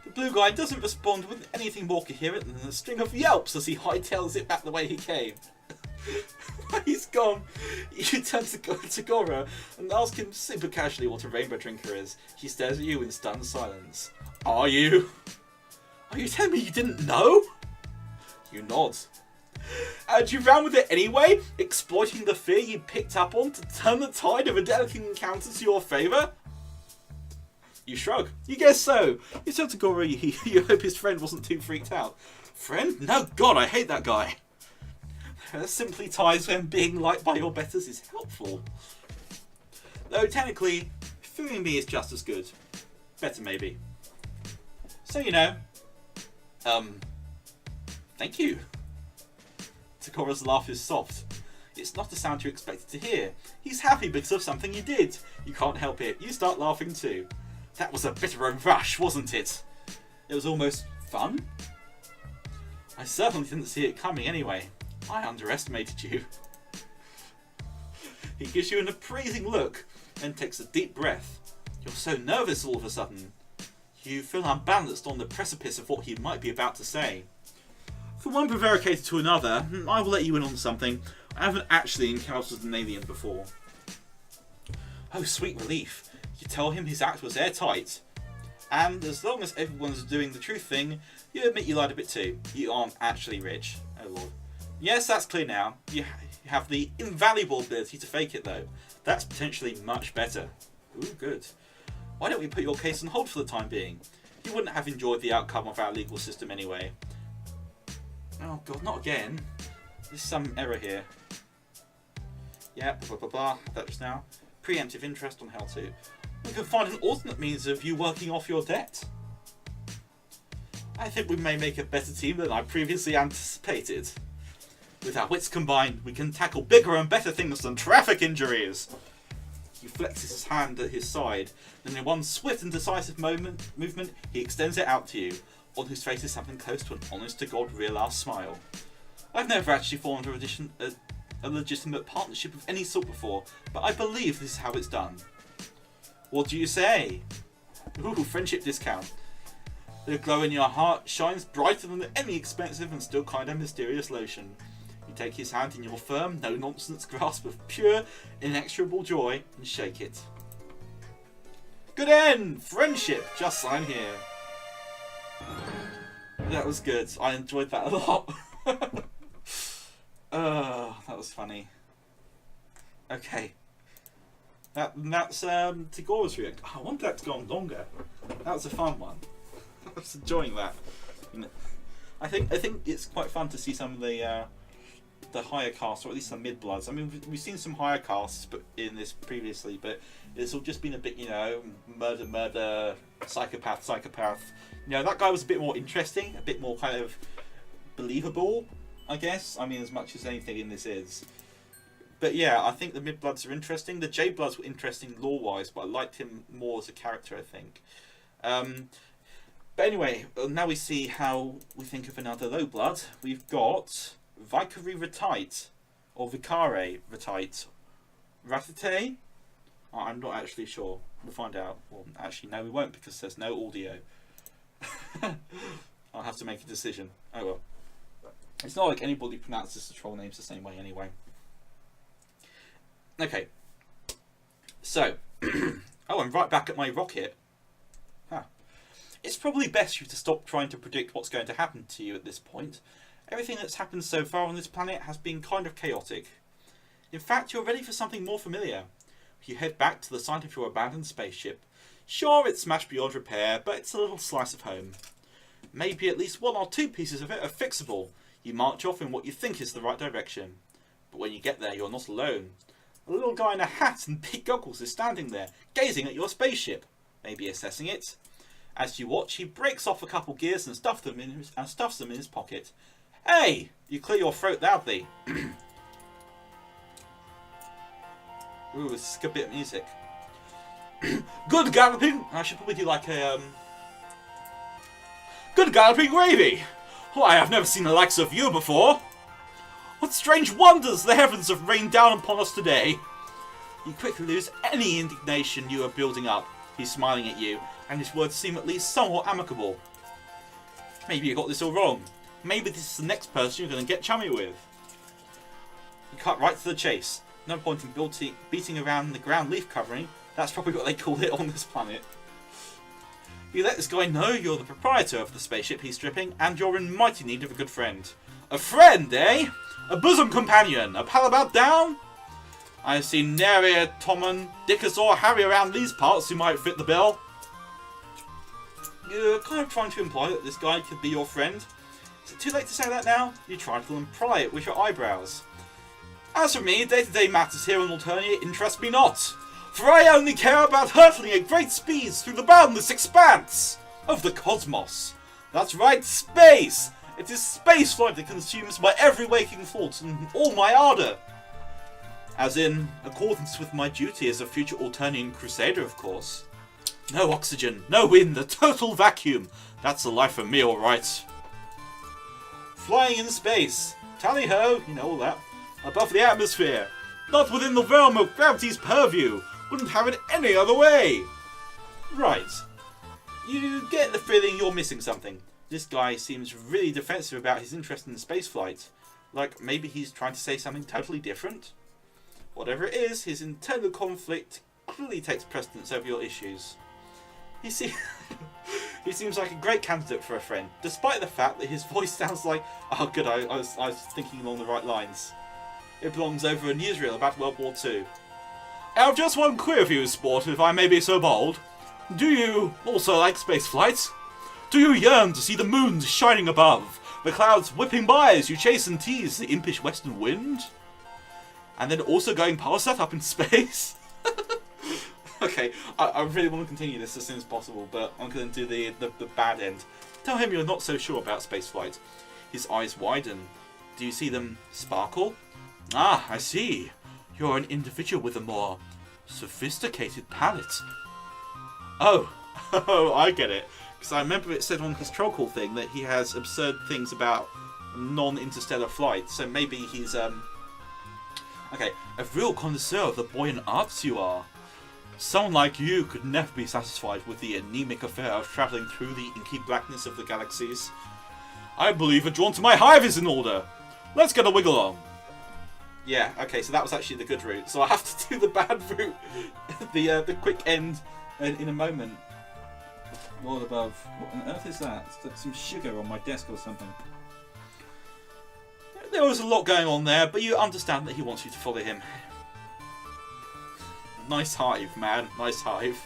The blue guy doesn't respond with anything more coherent than a string of yelps as he hightails it back the way he came. When he's gone, you turn to Tagora and ask him super casually what a rainbow drinker is. He stares at you in stunned silence. Are you telling me you didn't know? You nod. And you ran with it anyway, exploiting the fear you picked up on to turn the tide of a delicate encounter to your favour? You shrug. You guess so. You tell Tagora you hope his friend wasn't too freaked out. Friend? No, God, I hate that guy. There are simply times when being liked by your betters is helpful. Though technically, fooling me is just as good. Better maybe. So you know, thank you. Tagora's laugh is soft. It's not a sound you expected to hear. He's happy because of something you did. You can't help it. You start laughing too. That was a bit of a rush, wasn't it? It was almost fun. I certainly didn't see it coming anyway. I underestimated you. He gives you an appraising look and takes a deep breath. You're so nervous all of a sudden. You feel unbalanced on the precipice of what he might be about to say. From one prevaricator to another, I will let you in on something. I haven't actually encountered an alien before. Oh, sweet relief. You tell him his act was airtight. And as long as everyone's doing the truth thing, you admit you lied a bit too. You aren't actually rich. Oh lord. Yes, that's clear now. You have the invaluable ability to fake it though. That's potentially much better. Ooh, good. Why don't we put your case on hold for the time being? You wouldn't have enjoyed the outcome of our legal system anyway. Oh god, not again. There's some error here. Yeah, blah blah blah. That just now. Preemptive interest on how to. We can find an alternate means of you working off your debt. I think we may make a better team than I previously anticipated. With our wits combined, we can tackle bigger and better things than traffic injuries. He flexes his hand at his side, then in one swift and decisive movement, he extends it out to you, on whose face is something close to an honest-to-God real-ass smile. I've never actually formed a legitimate partnership of any sort before, but I believe this is how it's done. What do you say? Ooh, friendship discount. The glow in your heart shines brighter than any expensive and still kind of mysterious lotion. You take his hand in your firm, no-nonsense grasp of pure, inexorable joy and shake it. Good end! Friendship! Just sign here. That was good. I enjoyed that a lot. That was funny. Okay. That's Tagora's react. I want that to go on longer. That was a fun one. I was enjoying that. I think it's quite fun to see some of the higher casts, or at least some mid bloods. I mean, we've seen some higher casts, but in this previously, but it's all just been a bit, you know, murder, psychopath. You know, that guy was a bit more interesting, a bit more kind of believable, I guess. I mean, as much as anything in this is. But yeah, I think the mid-bloods are interesting. The J-bloods were interesting lore-wise, but I liked him more as a character, I think. But anyway, now we see how we think of another low blood. We've got Vicary Retite, or Vicare Retite. Ratite? I'm not actually sure. We'll find out. Well, actually, no, we won't because there's no audio. I'll have to make a decision. Oh well. It's not like anybody pronounces the troll names the same way anyway. Okay. So. Oh, I'm right back at my rocket. Huh. It's probably best for you to stop trying to predict what's going to happen to you at this point. Everything that's happened so far on this planet has been kind of chaotic. In fact, you're ready for something more familiar. You head back to the site of your abandoned spaceship. Sure, it's smashed beyond repair, but it's a little slice of home. Maybe at least 1 or 2 pieces of it are fixable. You march off in what you think is the right direction. But when you get there, you're not alone. A little guy in a hat and big goggles is standing there, gazing at your spaceship, maybe assessing it. As you watch, he breaks off a couple gears and stuffs them in his pocket. Hey! You clear your throat loudly. Ooh, this is a bit of music. Good galloping! I should probably do like a, Good galloping gravy! Oh, I have never seen the likes of you before! What strange wonders the heavens have rained down upon us today! You quickly lose any indignation you are building up. He's smiling at you, and his words seem at least somewhat amicable. Maybe you got this all wrong. Maybe this is the next person you're going to get chummy with. You cut right to the chase. No point in beating around the ground leaf covering. That's probably what they call it on this planet. You let this guy know you're the proprietor of the spaceship he's stripping, and you're in mighty need of a good friend. A friend, eh? A bosom companion? A pal about down? I've seen nary Tommen, Dickus or Harry around these parts who might fit the bill. You're kind of trying to imply that this guy could be your friend. Is it too late to say that now? You trifle and pry it with your eyebrows. As for me, day-to-day matters here on Alternia interest me not, for I only care about hurtling at great speeds through the boundless expanse of the cosmos. That's right, space! It is spaceflight that consumes my every waking thought and all my ardour. As in accordance with my duty as a future Alternian crusader, of course. No oxygen, no wind, a total vacuum. That's the life for me, alright. Flying in space. Tally-ho, you know all that. Above the atmosphere. Not within the realm of gravity's purview. Wouldn't have it any other way. Right. You get the feeling you're missing something. This guy seems really defensive about his interest in spaceflight. Like maybe he's trying to say something totally different. Whatever it is, his internal conflict clearly takes precedence over your issues. He seems like a great candidate for a friend, despite the fact that his voice sounds like... Oh good, I was thinking along the right lines. It belongs over in Israel about World War II. I have just one query for you, sport, if I may be so bold. Do you also like spaceflight? Do you yearn to see the moons shining above, the clouds whipping by as you chase and tease the impish western wind? And then also going past that up in space? Okay, I really want to continue this as soon as possible, but I'm going to do the bad end. Tell him you're not so sure about spaceflight. His eyes widen. Do you see them sparkle? Ah, I see. You're an individual with a more sophisticated palate. Oh, I get it. Because I remember it said on his troll call thing that he has absurd things about non-interstellar flight. So maybe he's, okay, a real connoisseur of the buoyant arts you are. Someone like you could never be satisfied with the anemic affair of travelling through the inky blackness of the galaxies. I believe a drawn to my hive is in order. Let's get a wiggle on. Yeah, okay, so that was actually the good route. So I have to do the bad route, the quick end in a moment. Lord above. What on earth is that? Is that some sugar on my desk or something? There was a lot going on there, but you understand that he wants you to follow him. Nice hive, man. Nice hive.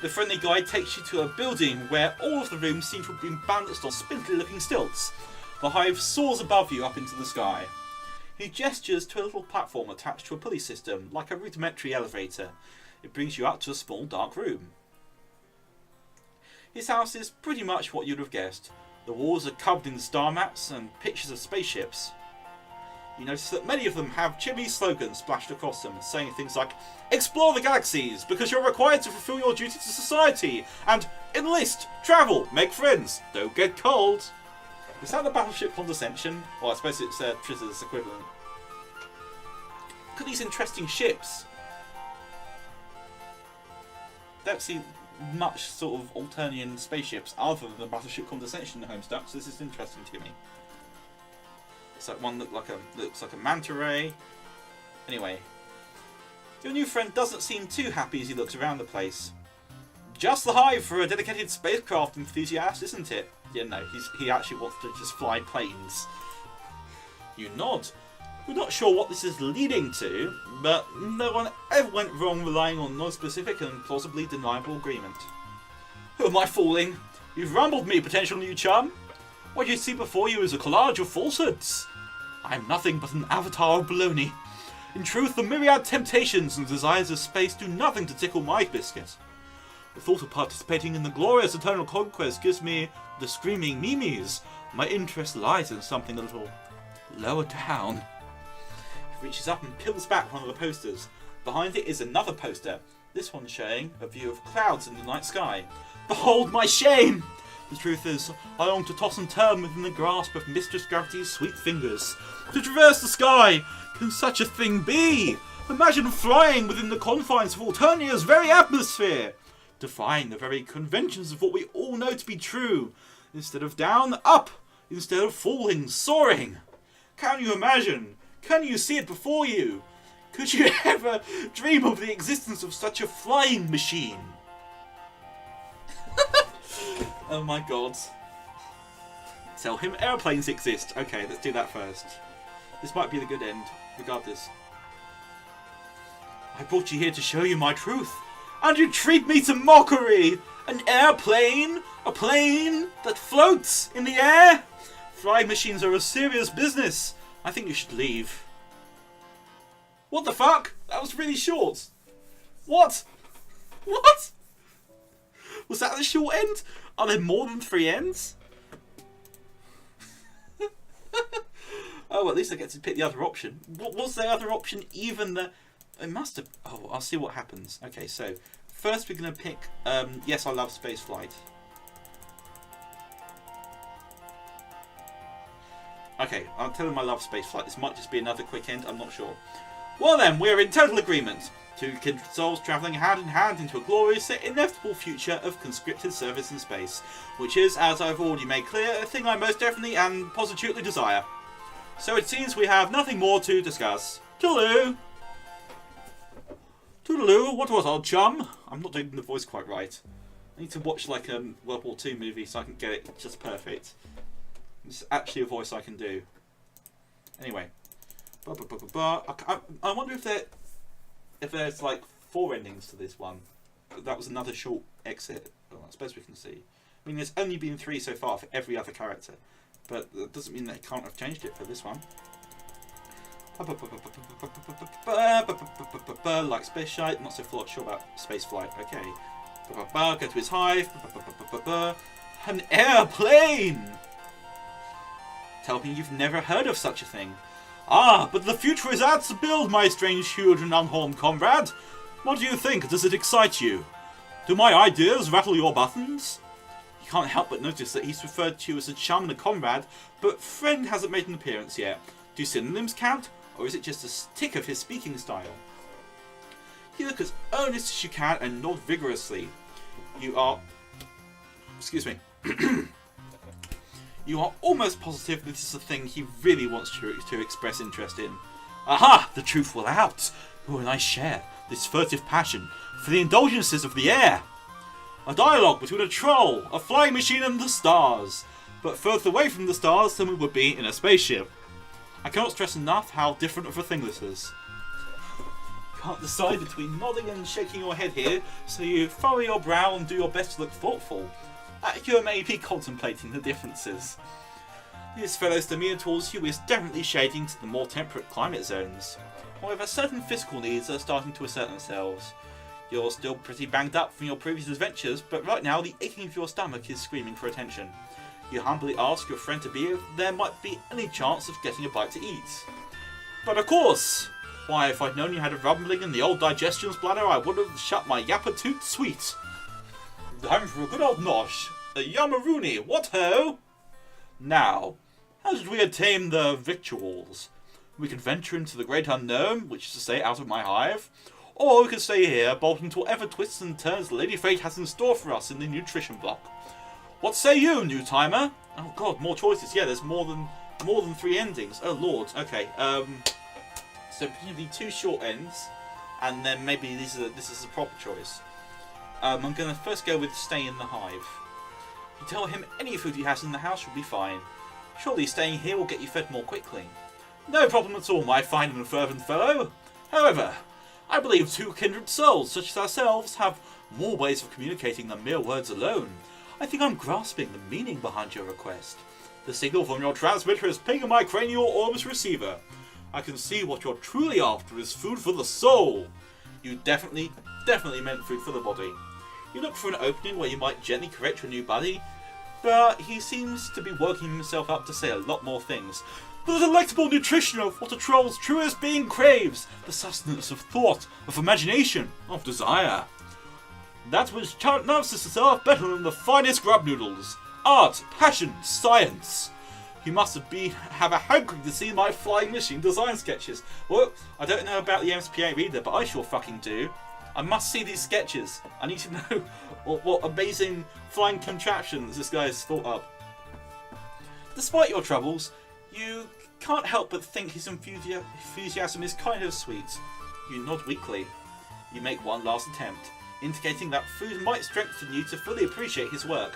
The friendly guide takes you to a building where all of the rooms seem to have been balanced on spindly-looking stilts. The hive soars above you up into the sky. He gestures to a little platform attached to a pulley system, like a rudimentary elevator. It brings you up to a small, dark room. His house is pretty much what you'd have guessed. The walls are covered in star maps and pictures of spaceships. You notice that many of them have chimney slogans splashed across them, saying things like, "Explore the galaxies, because you're required to fulfill your duty to society," and "Enlist, travel, make friends, don't get cold." Is that the battleship Condescension? Well, I suppose it's Trizz's equivalent. Look at these interesting ships. Don't see much sort of Alternian spaceships other than the battleship Condescension in Homestuck, so this is interesting to me. It's like one looks like a manta ray. Anyway, your new friend doesn't seem too happy as he looks around the place. Just the hive for a dedicated spacecraft enthusiast, isn't it? Yeah, no, he actually wants to just fly planes. You nod. We're not sure what this is leading to, but no one ever went wrong relying on non-specific and plausibly deniable agreement. Who am I fooling? You've rumbled me, potential new chum. What you see before you is a collage of falsehoods. I'm nothing but an avatar of baloney. In truth, the myriad temptations and desires of space do nothing to tickle my biscuit. The thought of participating in the glorious eternal conquest gives me the screaming memes. My interest lies in something a little lower down. He reaches up and peels back one of the posters. Behind it is another poster, this one showing a view of clouds in the night sky. Behold my shame! The truth is, I long to toss and turn within the grasp of Mistress Gravity's sweet fingers. To traverse the sky! Can such a thing be? Imagine flying within the confines of Alternia's very atmosphere! Defying the very conventions of what we all know to be true. Instead of down, up! Instead of falling, soaring! Can you imagine? Can you see it before you? Could you ever dream of the existence of such a flying machine? Oh my god. Tell him airplanes exist. Okay, let's do that first. This might be the good end, regardless. I brought you here to show you my truth, and you treat me to mockery! An airplane? A plane that floats in the air? Flying machines are a serious business. I think you should leave. What the fuck? That was really short. What? What? Was that the short end? Are there more than 3 ends? Oh, at least I get to pick the other option. What was the other option even the... It must have... Oh, I'll see what happens. Okay, so first we're going to pick Yes, I Love Spaceflight. Okay, I'll tell him I love spaceflight. This might just be another quick end, I'm not sure. Well then, we're in total agreement. Two kindred souls travelling hand in hand into a glorious yet inevitable future of conscripted service in space, which is, as I've already made clear, a thing I most definitely and positively desire. So it seems we have nothing more to discuss. Toodaloo! Toodaloo, what was old chum? I'm not doing the voice quite right. I need to watch like a World War II movie so I can get it just perfect. It's actually a voice I can do. Anyway. I wonder if there's like 4 endings to this one. That was another short exit. Well, I suppose we can see. I mean, there's only been 3 so far for every other character. But that doesn't mean they can't have changed it for this one. Like space shite, not so sure about space flight. Okay. Go to his hive. An airplane! Tell me you've never heard of such a thing. Ah, but the future is ours to build, my strange, huge and unhorned comrade. What do you think? Does it excite you? Do my ideas rattle your buttons? You can't help but notice that he's referred to you as a chum and a comrade, but friend hasn't made an appearance yet. Do synonyms count, or is it just a tick of his speaking style? You look as earnest as you can and nod vigorously. You are... Excuse me. You are almost positive this is a thing he really wants to express interest in. Aha! The truth will out! Who and I share this furtive passion for the indulgences of the air. A dialogue between a troll, a flying machine and the stars. But further away from the stars than we would be in a spaceship. I cannot stress enough how different of a thing this is. Can't decide between nodding and shaking your head here, so you furrow your brow and do your best to look thoughtful. You may be contemplating the differences. This fellow's demeanour towards you is definitely shading to the more temperate climate zones. However, certain physical needs are starting to assert themselves. You're still pretty banged up from your previous adventures, but right now the aching of your stomach is screaming for attention. You humbly ask your friend to be if there might be any chance of getting a bite to eat. But of course! Why, if I'd known you had a rumbling in the old digestion's bladder, I would have shut my yapper toot sweet. Time for a good old nosh. A Yamarooney, what ho? Now, how did we attain the victuals? We could venture into the great unknown, which is to say out of my hive, or we could stay here, bolting to whatever twists and turns Lady Fate has in store for us in the nutrition block. What say you, new timer? Oh god, more choices. Yeah, there's more than 3 endings. Oh lord. Okay. So presumably 2 short ends, and then maybe this is a proper choice. I'm gonna first go with stay in the hive. You tell him any food he has in the house will be fine. Surely staying here will get you fed more quickly. No problem at all, my fine and fervent fellow. However, I believe 2 kindred souls such as ourselves have more ways of communicating than mere words alone. I think I'm grasping the meaning behind your request. The signal from your transmitter is pinging my cranial orbis receiver. I can see what you're truly after is food for the soul. You definitely meant food for the body. You look for an opening where you might gently correct your new buddy, but he seems to be working himself up to say a lot more things. The delectable nutrition of what a troll's truest being craves, the sustenance of thought, of imagination, of desire. That which announces itself better than the finest grub noodles. Art, passion, science. You must have a hankering to see my flying machine design sketches. Well, I don't know about the MSPA either, but I sure fucking do. I must see these sketches. I need to know what amazing flying contraptions this guy has thought up. Despite your troubles, you can't help but think his enthusiasm is kind of sweet. You nod weakly. You make one last attempt, indicating that food might strengthen you to fully appreciate his work.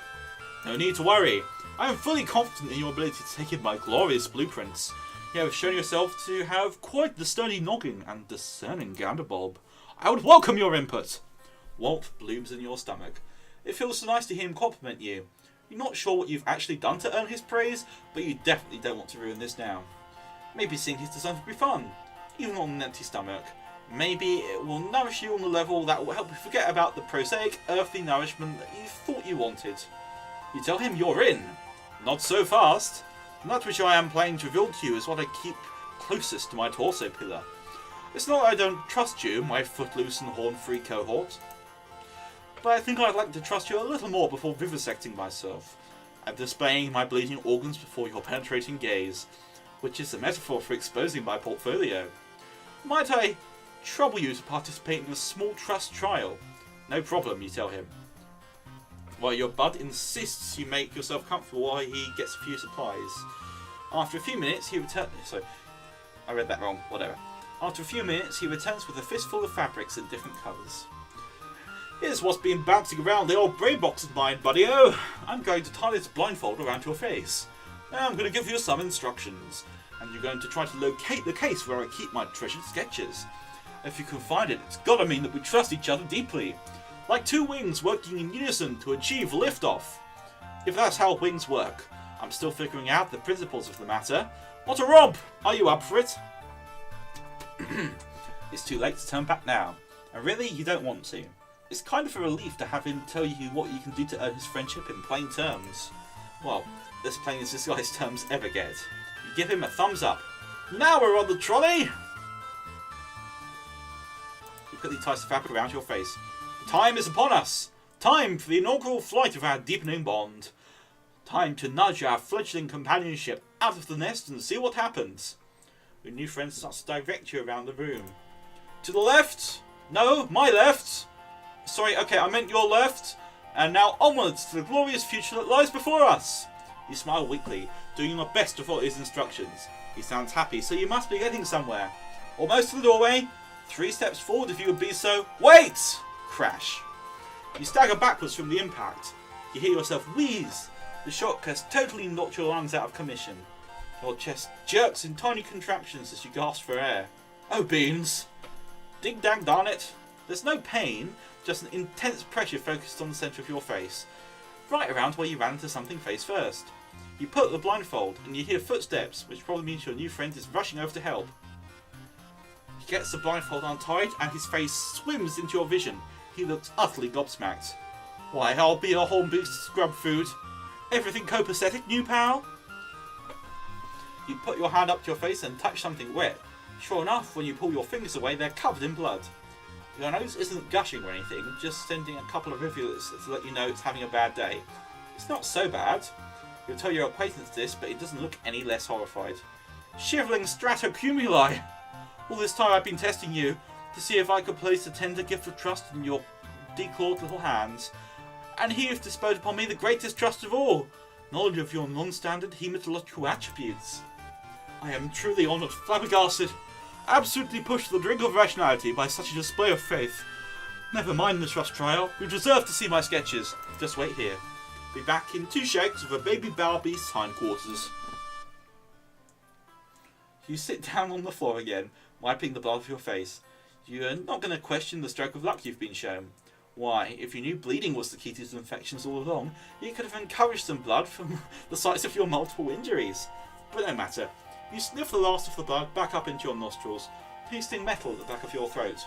No need to worry. I am fully confident in your ability to take in my glorious blueprints. You have shown yourself to have quite the sturdy noggin and discerning ganderbulb. I would welcome your input. Warmth blooms in your stomach. It feels so nice to hear him compliment you. You're not sure what you've actually done to earn his praise, but you definitely don't want to ruin this now. Maybe seeing his designs will be fun, even on an empty stomach. Maybe it will nourish you on a level that will help you forget about the prosaic, earthly nourishment that you thought you wanted. You tell him you're in. Not so fast. That which I am planning to reveal to you is what I keep closest to my torso pillar. It's not that I don't trust you, my footloose and horn-free cohort, but I think I'd like to trust you a little more before vivisecting myself. I'm displaying my bleeding organs before your penetrating gaze, which is a metaphor for exposing my portfolio. Might I trouble you to participate in a small trust trial? No problem, you tell him. While your bud insists you make yourself comfortable while he gets a few supplies. After a few minutes, he returns. So, I read that wrong. Whatever. After a few minutes, he returns with a fistful of fabrics in different colours. Here's what's been bouncing around the old brain box of mine, buddy-o. I'm going to tie this blindfold around your face. Now I'm going to give you some instructions, and you're going to try to locate the case where I keep my treasured sketches. If you can find it, it's got to mean that we trust each other deeply. Like 2 wings working in unison to achieve liftoff. If that's how wings work, I'm still figuring out the principles of the matter. What a romp! Are you up for it? It's too late to turn back now, and really you don't want to. It's kind of a relief to have him tell you what you can do to earn his friendship in plain terms. Well, as plain as this guy's terms ever get. You give him a thumbs up. Now we're on the trolley! You quickly tie the fabric around your face. The time is upon us! Time for the inaugural flight of our deepening bond. Time to nudge our fledgling companionship out of the nest and see what happens. Your new friend starts to direct you around the room. To the left! No, my left! Sorry, okay, I meant your left. And now onwards to the glorious future that lies before us. You smile weakly, doing your best to follow his instructions. He sounds happy, so you must be getting somewhere. Almost to the doorway. 3 steps forward if you would be so. Wait! Crash. You stagger backwards from the impact. You hear yourself wheeze. The shock has totally knocked your lungs out of commission. Your chest jerks in tiny contractions as you gasp for air. Oh, beans. Ding dang darn it. There's no pain, just an intense pressure focused on the centre of your face. Right around where you ran into something face first. You put the blindfold and you hear footsteps, which probably means your new friend is rushing over to help. He gets the blindfold untied and his face swims into your vision. He looks utterly gobsmacked. Why, I'll be a horn beast scrub food. Everything copacetic, new pal? You put your hand up to your face and touch something wet. Sure enough, when you pull your fingers away, they're covered in blood. Your nose isn't gushing or anything, just sending a couple of rivulets to let you know it's having a bad day. It's not so bad. You'll tell your acquaintance this, but it doesn't look any less horrified. Shriveling stratocumuli! All this time I've been testing you to see if I could place a tender gift of trust in your declawed little hands, and he has bestowed upon me the greatest trust of all, knowledge of your non-standard hematological attributes. I am truly honoured, flabbergasted, absolutely pushed to the brink of rationality by such a display of faith. Never mind the trust trial, you deserve to see my sketches. Just wait here. Be back in 2 shakes of a baby bower beast's hindquarters. You sit down on the floor again, wiping the blood off your face. You're not going to question the stroke of luck you've been shown. Why, if you knew bleeding was the key to these infections all along, you could have encouraged some blood from the sites of your multiple injuries. But no matter. You sniff the last of the blood back up into your nostrils, tasting metal at the back of your throat.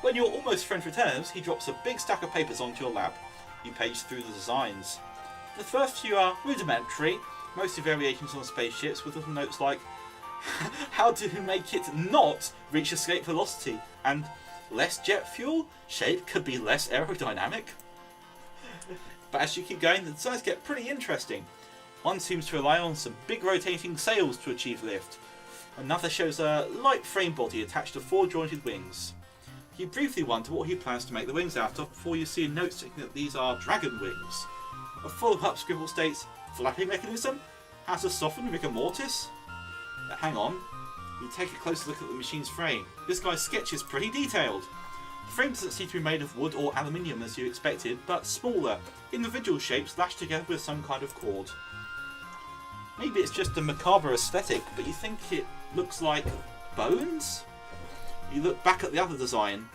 When your almost friend returns, he drops a big stack of papers onto your lap. You page through the designs. The first few are rudimentary, mostly variations on spaceships with little notes like how to make it not reach escape velocity, and less jet fuel? Shape could be less aerodynamic. But as you keep going, the designs get pretty interesting. One seems to rely on some big rotating sails to achieve lift. Another shows a light frame body attached to 4 jointed wings. You briefly wonder what he plans to make the wings out of before you see a note stating that these are dragon wings. A follow-up scribble states, flapping mechanism? How to soften rigor mortis? But hang on, you take a closer look at the machine's frame. This guy's sketch is pretty detailed. The frame doesn't seem to be made of wood or aluminium as you expected, but smaller, individual shapes lashed together with some kind of cord. Maybe it's just a macabre aesthetic, but you think it looks like bones? You look back at the other design.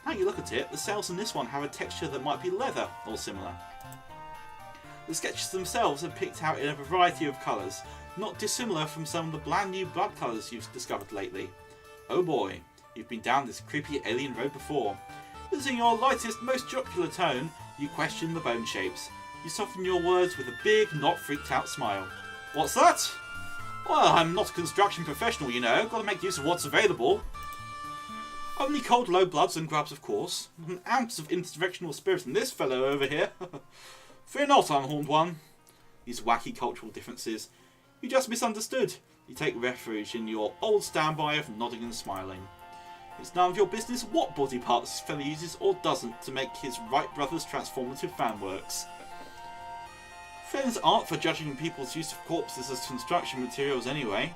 Now you look at it, the sails in this one have a texture that might be leather or similar. The sketches themselves are picked out in a variety of colours, not dissimilar from some of the bland new blood colours you've discovered lately. Oh boy, you've been down this creepy alien road before. Using your lightest, most jocular tone, you question the bone shapes. You soften your words with a big, not freaked out smile. What's that? Well, I'm not a construction professional, you know. Gotta make use of what's available. Only cold low bloods and grubs, of course. Not an ounce of interdirectional spirit in this fellow over here. Fear not, unhorned one. These wacky cultural differences. You just misunderstood. You take refuge in your old standby of nodding and smiling. It's none of your business what body parts this fellow uses or doesn't to make his Wright Brothers transformative fan works. Friends aren't for judging people's use of corpses as construction materials anyway.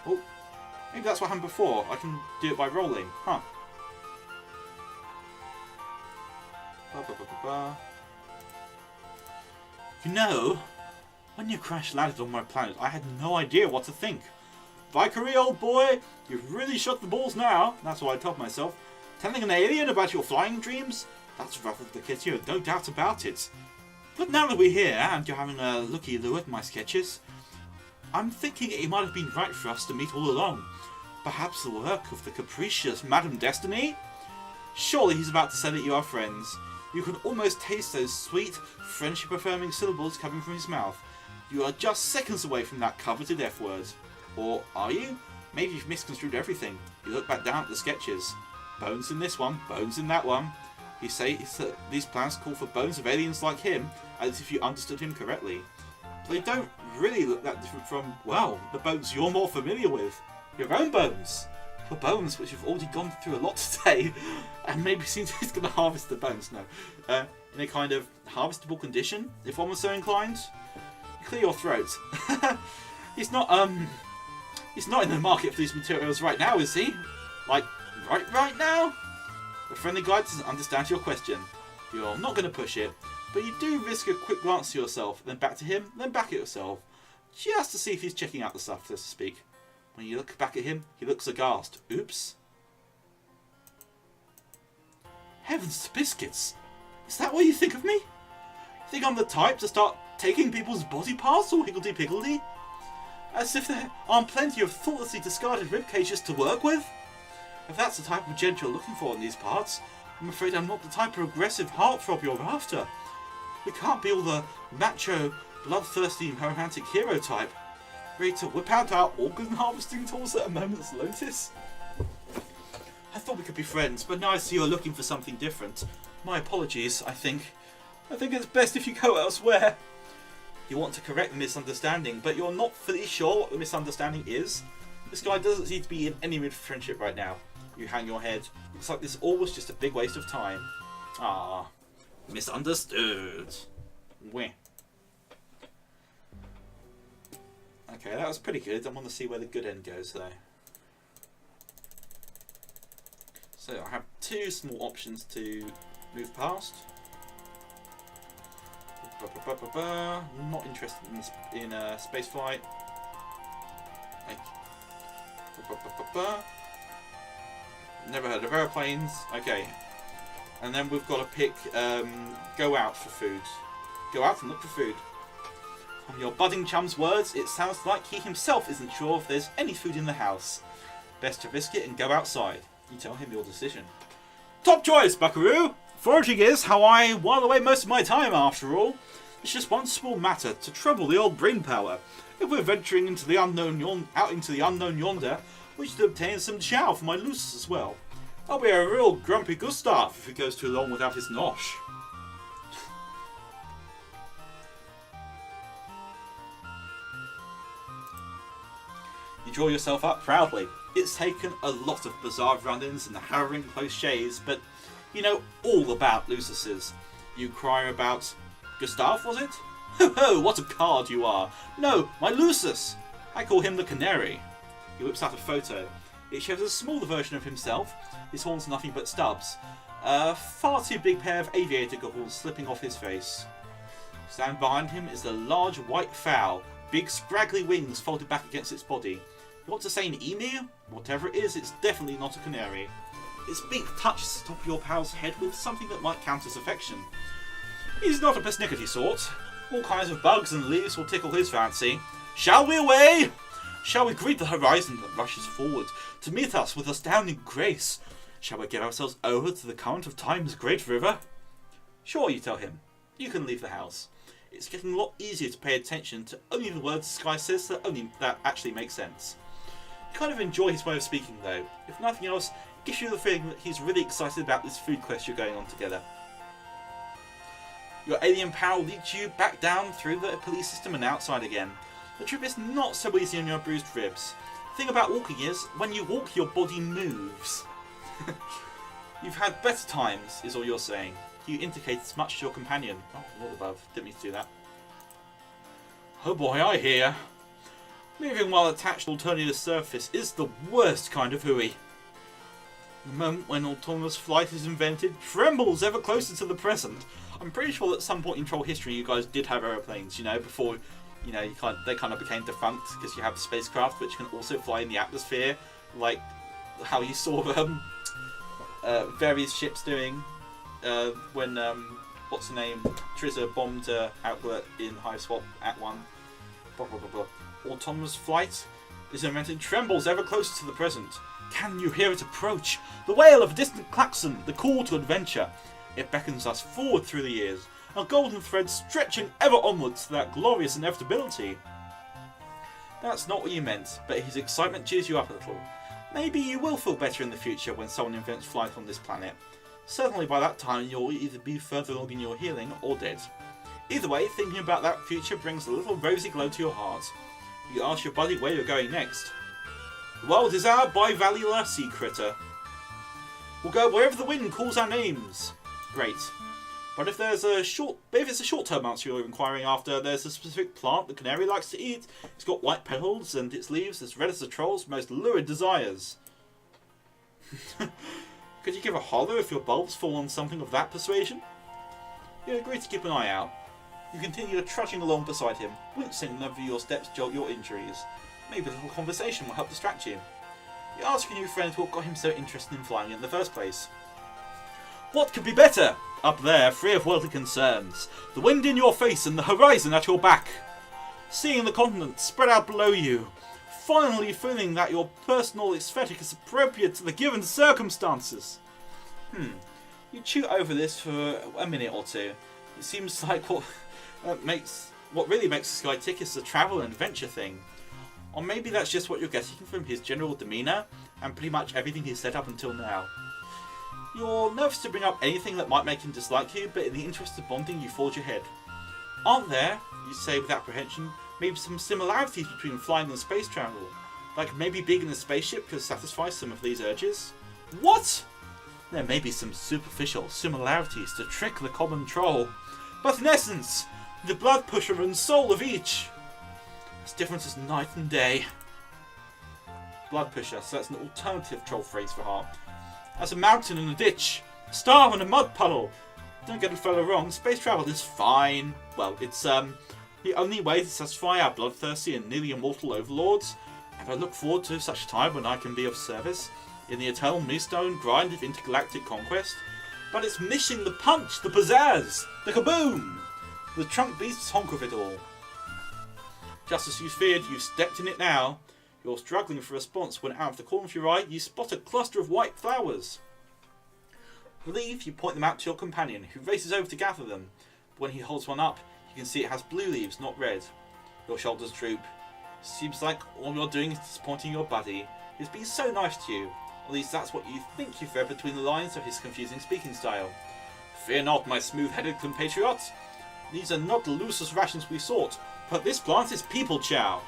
Oh, maybe that's what happened before. I can do it by rolling. Huh. You know, when you crash landed on my planet, I had no idea what to think. Valkyrie, old boy, you've really shot the balls now. That's what I told myself. Telling an alien about your flying dreams? That's rough of the kitty, no doubt about it. But now that we're here and you're having a looky-loo at my sketches, I'm thinking it might have been right for us to meet all along. Perhaps the work of the capricious Madame Destiny? Surely he's about to say that you are friends. You can almost taste those sweet, friendship-affirming syllables coming from his mouth. You are just seconds away from that coveted F-word. Or are you? Maybe you've misconstrued everything. You look back down at the sketches. Bones in this one, bones in that one. You say that these plans call for bones of aliens like him, as if you understood him correctly. But they don't really look that different from, well, the bones you're more familiar with. Your own bones. Your bones, which have already gone through a lot today, and maybe seems he's going to harvest the bones. No. In a kind of harvestable condition, if one was so inclined. You clear your throat. He's not in the market for these materials right now, is he? Like, right now? The friendly guide doesn't understand your question. You're not going to push it, but you do risk a quick glance to yourself, then back to him, then back at yourself, just to see if he's checking out the stuff, so to speak. When you look back at him, he looks aghast. Oops. Heavens to biscuits! Is that what you think of me? Think I'm the type to start taking people's body parts all higgledy-piggledy? As if there aren't plenty of thoughtlessly discarded rib cages to work with? If that's the type of gent you're looking for in these parts, I'm afraid I'm not the type of aggressive heartthrob you're after. We can't be all the macho, bloodthirsty, romantic hero type. ready to whip out our organ harvesting tools at a moment's notice? I thought we could be friends, but now I see you're looking for something different. My apologies, I think. I think it's best if you go elsewhere. You want to correct the misunderstanding, but you're not fully sure what the misunderstanding is? This guy doesn't seem to be in any mood for friendship right now. You hang your head. Looks like this all was just a big waste of time. Ah, misunderstood. Weh. Okay, that was pretty good. I want to see where the good end goes, though. So I have two small options to move past. Not interested in space flight. Never heard of airplanes. Okay. And then we've got to pick go out for food. Go out and look for food. From your budding chum's words, it sounds like he himself isn't sure if there's any food in the house. Best to risk it and go outside. You tell him your decision. Top choice, buckaroo! Foraging is how I while away most of my time, after all. It's just one small matter to trouble the old brain power. If we're venturing into the unknown out into the unknown yonder, we should obtain some chow for my Lucius as well. I'll be a real grumpy Gustav if he goes too long without his nosh. You draw yourself up proudly. It's taken a lot of bizarre run-ins and harrowing cliches, but you know all about Lucius's. You cry about Gustav, was it? Ho ho, what a card you are! No, my Lucius! I call him the Canary. He whips out a photo. It shows a smaller version of himself. His horns nothing but stubs. A far too big pair of aviator goggles slipping off his face. Stand behind him is a large white fowl, big scraggly wings folded back against its body. You want to say an emir? Whatever it is, it's definitely not a canary. Its beak touches the top of your pal's head with something that might count as affection. He's not a persnickety sort. All kinds of bugs and leaves will tickle his fancy. Shall we away? Shall we greet the horizon that rushes forward to meet us with astounding grace? Shall we give ourselves over to the current of time's great river? Sure, you tell him. You can leave the house. It's getting a lot easier to pay attention to only the words the guy says that actually make sense. You kind of enjoy his way of speaking though. If nothing else, it gives you the feeling that he's really excited about this food quest you're going on together. Your alien pal leads you back down through the police system and outside again. The trip is not so easy on your bruised ribs. The thing about walking is, when you walk, your body moves. You've had better times, is all you're saying. You indicate as much to your companion. Oh, all above. Didn't mean to do that. Oh boy, I hear. Moving while attached to alternative surface is the worst kind of hooey. The moment when autonomous flight is invented trembles ever closer to the present. I'm pretty sure that at some point in troll history you guys did have aeroplanes, you know, before, you know, they kind of became defunct because you have spacecraft which can also fly in the atmosphere, like how you saw various ships doing when, what's the name, Trizza bombed outlet in Hiveswap at 1. Blah, blah, blah, blah. Autonomous flight is invented trembles ever closer to the present. Can you hear it approach? The wail of a distant klaxon, the call to adventure. It beckons us forward through the years, a golden thread stretching ever onwards to that glorious inevitability. That's not what you meant, but his excitement cheers you up a little. Maybe you will feel better in the future when someone invents flight on this planet. Certainly by that time you'll either be further along in your healing or dead. Either way, thinking about that future brings a little rosy glow to your heart. You ask your buddy where you're going next. The world is our bivalvular sea critter. We'll go wherever the wind calls our names. Great. But if it's a short-term answer you're inquiring after, there's a specific plant the canary likes to eat. It's got white petals and its leaves as red as a troll's most lurid desires. Could you give a holler if your bulbs fall on something of that persuasion? You agree to keep an eye out. You continue trudging along beside him, wincing whenever your steps jolt your injuries. Maybe a little conversation will help distract you. You ask your new friend what got him so interested in flying in the first place. What could be better? Up there, free of worldly concerns. The wind in your face and the horizon at your back. Seeing the continent spread out below you. Finally feeling that your personal aesthetic is appropriate to the given circumstances. You chew over this for a minute or two. It seems like what really makes this guy tick is the travel and adventure thing. Or maybe that's just what you're getting from his general demeanour and pretty much everything he's said up until now. You're nervous to bring up anything that might make him dislike you, but in the interest of bonding you forge ahead. Aren't there, you say with apprehension, maybe some similarities between flying and space travel? Like maybe being in a spaceship could satisfy some of these urges? What? There may be some superficial similarities to trick the common troll, but in essence, the blood pusher and soul of each, as different as night and day. Blood pusher, so that's an alternative troll phrase for heart. As a mountain and a ditch, a star and a mud puddle. Don't get the fellow wrong, space travel is fine. Well, it's the only way to satisfy our bloodthirsty and nearly immortal overlords, and I look forward to such a time when I can be of service in the eternal millstone grind of intergalactic conquest. But it's missing the punch, the pizzazz, the kaboom, the trunk beast's honk of it all. Just as you feared, you've stepped in it now. You're struggling for a response when out of the corner of your eye you spot a cluster of white flowers. Relieved, you point them out to your companion, who races over to gather them. But when he holds one up, you can see it has blue leaves, not red. Your shoulders droop. Seems like all you're doing is disappointing your buddy. He's been so nice to you. At least that's what you think you've read between the lines of his confusing speaking style. Fear not, my smooth-headed compatriot. These are not the loosest rations we sought, but this plant is people chow.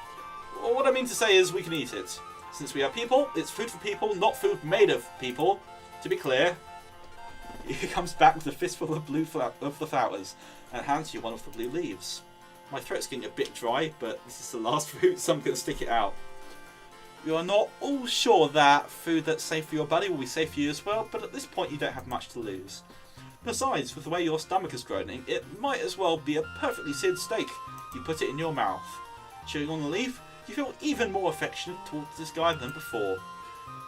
What I mean to say is we can eat it. Since we are people, it's food for people, not food made of people. To be clear. He comes back with a fistful of the flowers and hands you one of the blue leaves. My throat's getting a bit dry, but this is the last fruit, so I'm going to stick it out. You are not all sure that food that's safe for your buddy will be safe for you as well, but at this point you don't have much to lose. Besides, with the way your stomach is groaning, it might as well be a perfectly seared steak. You put it in your mouth. Chewing on the leaf, you feel even more affectionate towards this guy than before.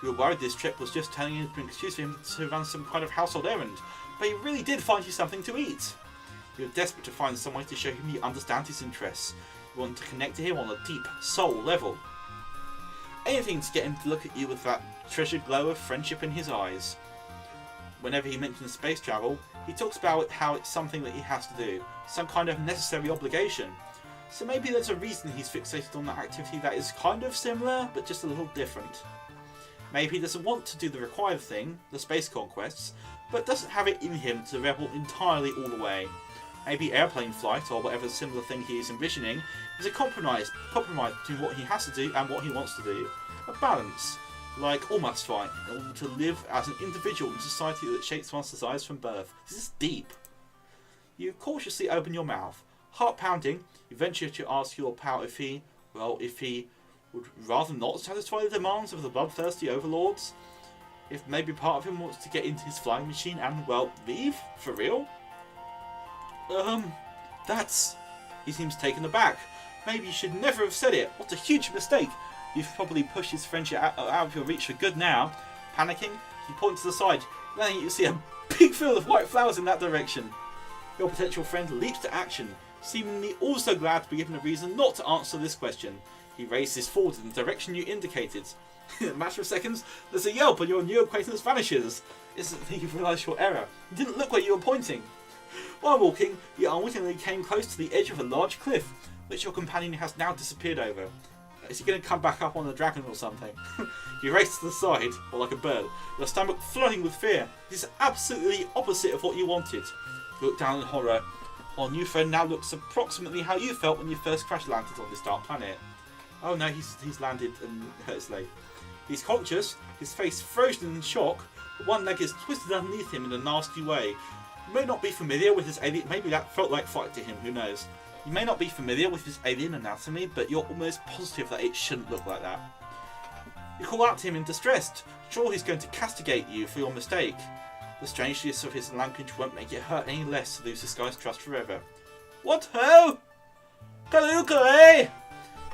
You were worried this trip was just telling you an excuse for him to run some kind of household errand, but he really did find you something to eat. You're desperate to find some way to show him you understand his interests. You want to connect to him on a deep soul level. Anything to get him to look at you with that treasured glow of friendship in his eyes. Whenever he mentions space travel, he talks about how it's something that he has to do, some kind of necessary obligation. So maybe there's a reason he's fixated on that activity that is kind of similar, but just a little different. Maybe he doesn't want to do the required thing, the space conquests, but doesn't have it in him to rebel entirely all the way. Maybe airplane flight, or whatever similar thing he is envisioning, is a compromise between what he has to do and what he wants to do. A balance, like almost fine, in order to live as an individual in society that shapes one's desires from birth. This is deep. You cautiously open your mouth. Heart pounding, you venture to ask your pal if he would rather not satisfy the demands of the bloodthirsty overlords. If maybe part of him wants to get into his flying machine and, well, leave? For real? He seems taken aback. Maybe you should never have said it. What a huge mistake. You've probably pushed his friendship out of your reach for good now. Panicking, you point to the side. Then you see a big field of white flowers in that direction. Your potential friend leaps to action, seemingly also glad to be given a reason not to answer this question. He races forward in the direction you indicated. In a matter of seconds, there's a yelp and your new acquaintance vanishes. Instantly you realise your error. You didn't look where you were pointing. While walking, you unwittingly came close to the edge of a large cliff, which your companion has now disappeared over. Is he going to come back up on a dragon or something? You race to the side, or like a bird, your stomach flooding with fear. This is absolutely opposite of what you wanted. You look down in horror. Our new friend now looks approximately how you felt when you first crash landed on this dark planet. Oh no, he's landed and hurt his leg. He's conscious, his face frozen in shock, but one leg is twisted underneath him in a nasty way. You may not be familiar with his alien... Maybe that felt like fight to him, who knows. You may not be familiar with his alien anatomy, but you're almost positive that it shouldn't look like that. You call out to him in distress, sure he's going to castigate you for your mistake. The strangeness of his language won't make it hurt any less to lose this guy's trust forever. What ho? Kalukale!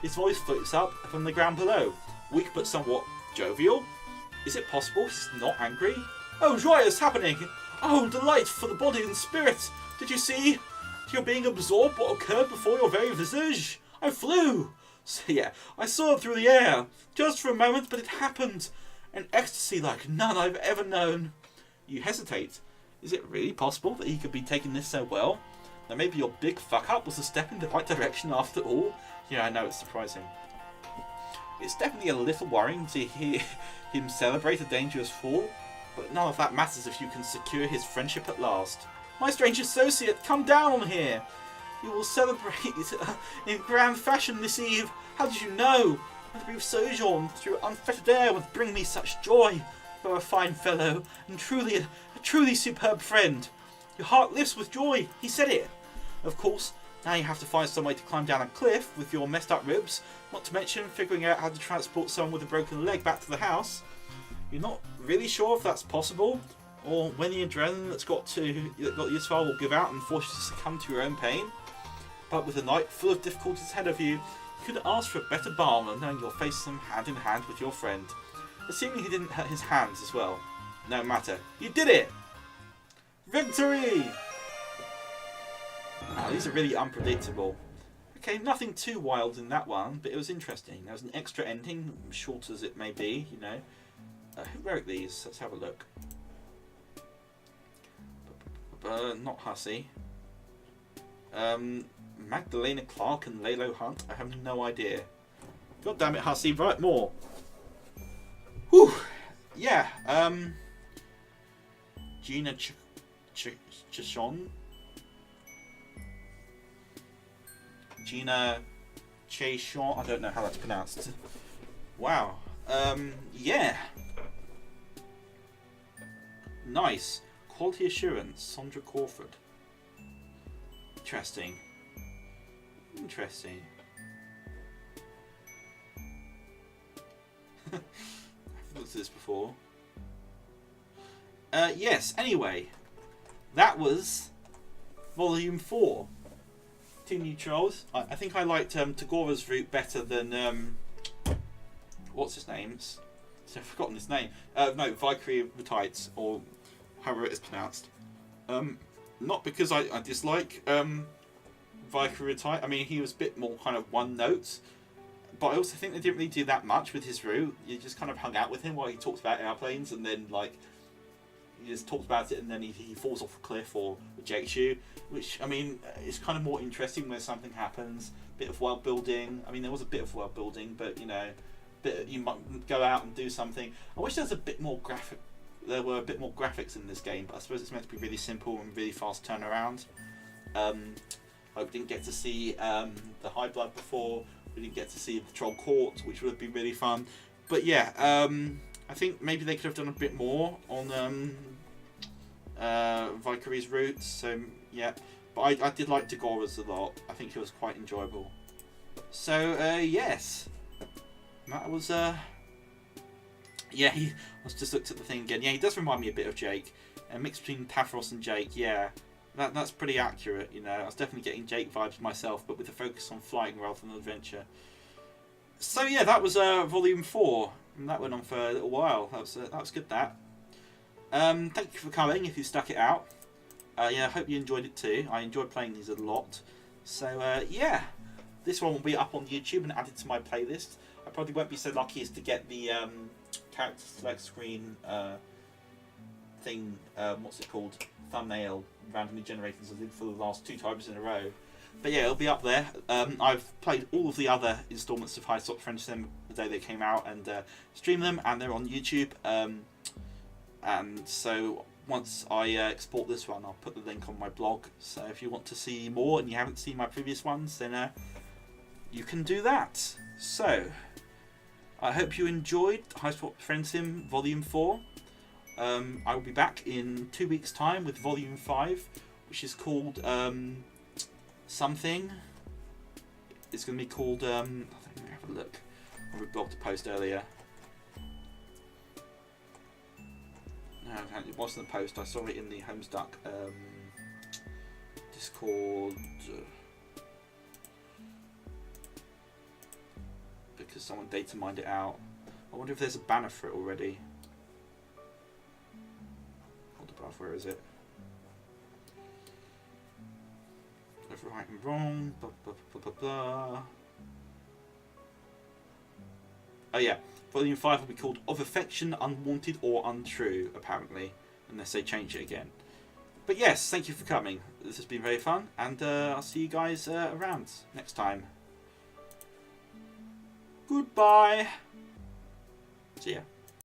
His voice floats up from the ground below, weak but somewhat jovial. Is it possible he's not angry? Oh, joy is happening! Oh, delight for the body and spirit! Did you see? You're being absorbed what occurred before your very visage. I flew! So yeah, I saw it through the air. Just for a moment, but it happened. An ecstasy like none I've ever known. You hesitate. Is it really possible that he could be taking this so well? That maybe your big fuck up was a step in the right direction after all? Yeah, I know, it's surprising. It's definitely a little worrying to hear him celebrate a dangerous fall, but none of that matters if you can secure his friendship at last. My strange associate, come down on here! You will celebrate in grand fashion this eve. How did you know? A brief sojourn through unfettered air would bring me such joy. You're a fine fellow, and a truly superb friend. Your heart lifts with joy. He said it. Of course, now you have to find some way to climb down a cliff with your messed up ribs, not to mention figuring out how to transport someone with a broken leg back to the house. You're not really sure if that's possible, or when the adrenaline that got you as far will give out and force you to succumb to your own pain. But with a night full of difficulties ahead of you, you couldn't ask for a better balm knowing you'll face them hand in hand with your friend. Assuming he didn't hurt his hands as well. No matter. You did it! Victory! Now, these are really unpredictable. Okay, nothing too wild in that one, but it was interesting. There was an extra ending, short as it may be, you know. Who wrote these? Let's have a look. Not Hussey. Magdalena Clark and Lalo Hunt? I have no idea. God damn it, Hussey, write more. Whew. Yeah, Gina Chishon? Gina Cheshon? I don't know how that's pronounced. Wow. Yeah. Nice. Quality assurance, Sandra Crawford. Interesting. Interesting. I've looked at this before. Yes, anyway. That was Volume 4. Two new trolls. I think I liked Tagora's route better than... what's his name? I've forgotten his name. No, Valkyrie Retites, or however it is pronounced. Not because I dislike Valkyrie Retite. I mean, he was a bit more kind of one note. But I also think they didn't really do that much with his route. You just kind of hung out with him while he talked about airplanes, and then, like, he just talks about it, and then he falls off a cliff or rejects you. Which, I mean, is kind of more interesting when something happens. Bit of world building. I mean, there was a bit of world building, but, you know, you might go out and do something. I wish there was a bit more graphic. There were a bit more graphics in this game, but I suppose it's meant to be really simple and really fast turnaround. I didn't get to see the High Blood before. We didn't get to see the Troll Court, which would be really fun. But yeah, I think maybe they could have done a bit more on Valkyrie's route. So yeah, but I did like Tagora's a lot. I think it was quite enjoyable. So yes, that was yeah. I was just looked at the thing again. Yeah, he does remind me a bit of Jake. A mix between Tavros and Jake. Yeah. That's pretty accurate, you know. I was definitely getting Jake vibes myself, but with a focus on flying rather than adventure. So yeah, that was Volume 4, and that went on for a little while. That was good. That. Thank you for coming. If you stuck it out, yeah, I hope you enjoyed it too. I enjoyed playing these a lot. So yeah, this one will be up on YouTube and added to my playlist. I probably won't be so lucky as to get the character select screen thing. What's it called? Thumbnail randomly generated as I did for the last 2 times in a row. But yeah, it'll be up there. I've played all of the other installments of Hiveswap Friends them the day they came out and streamed them, and they're on YouTube. And so once I export this one, I'll put the link on my blog. So if you want to see more and you haven't seen my previous ones, then you can do that. So I hope you enjoyed Hiveswap Friends Sim Volume 4. I will be back in 2 weeks' time with Volume 5, which is called something. It's going to be called. Let me have a look. I reblogged a post earlier. No, it wasn't a post. I saw it in the Homestuck Discord because someone data mined it out. I wonder if there's a banner for it already. Where is it? Over right and wrong. Blah, blah, blah, blah, blah. Oh yeah, Volume 5 will be called Of Affection, Unwanted or Untrue, apparently, unless they change it again. But yes, thank you for coming. This has been very fun, and I'll see you guys around next time. Goodbye. See ya.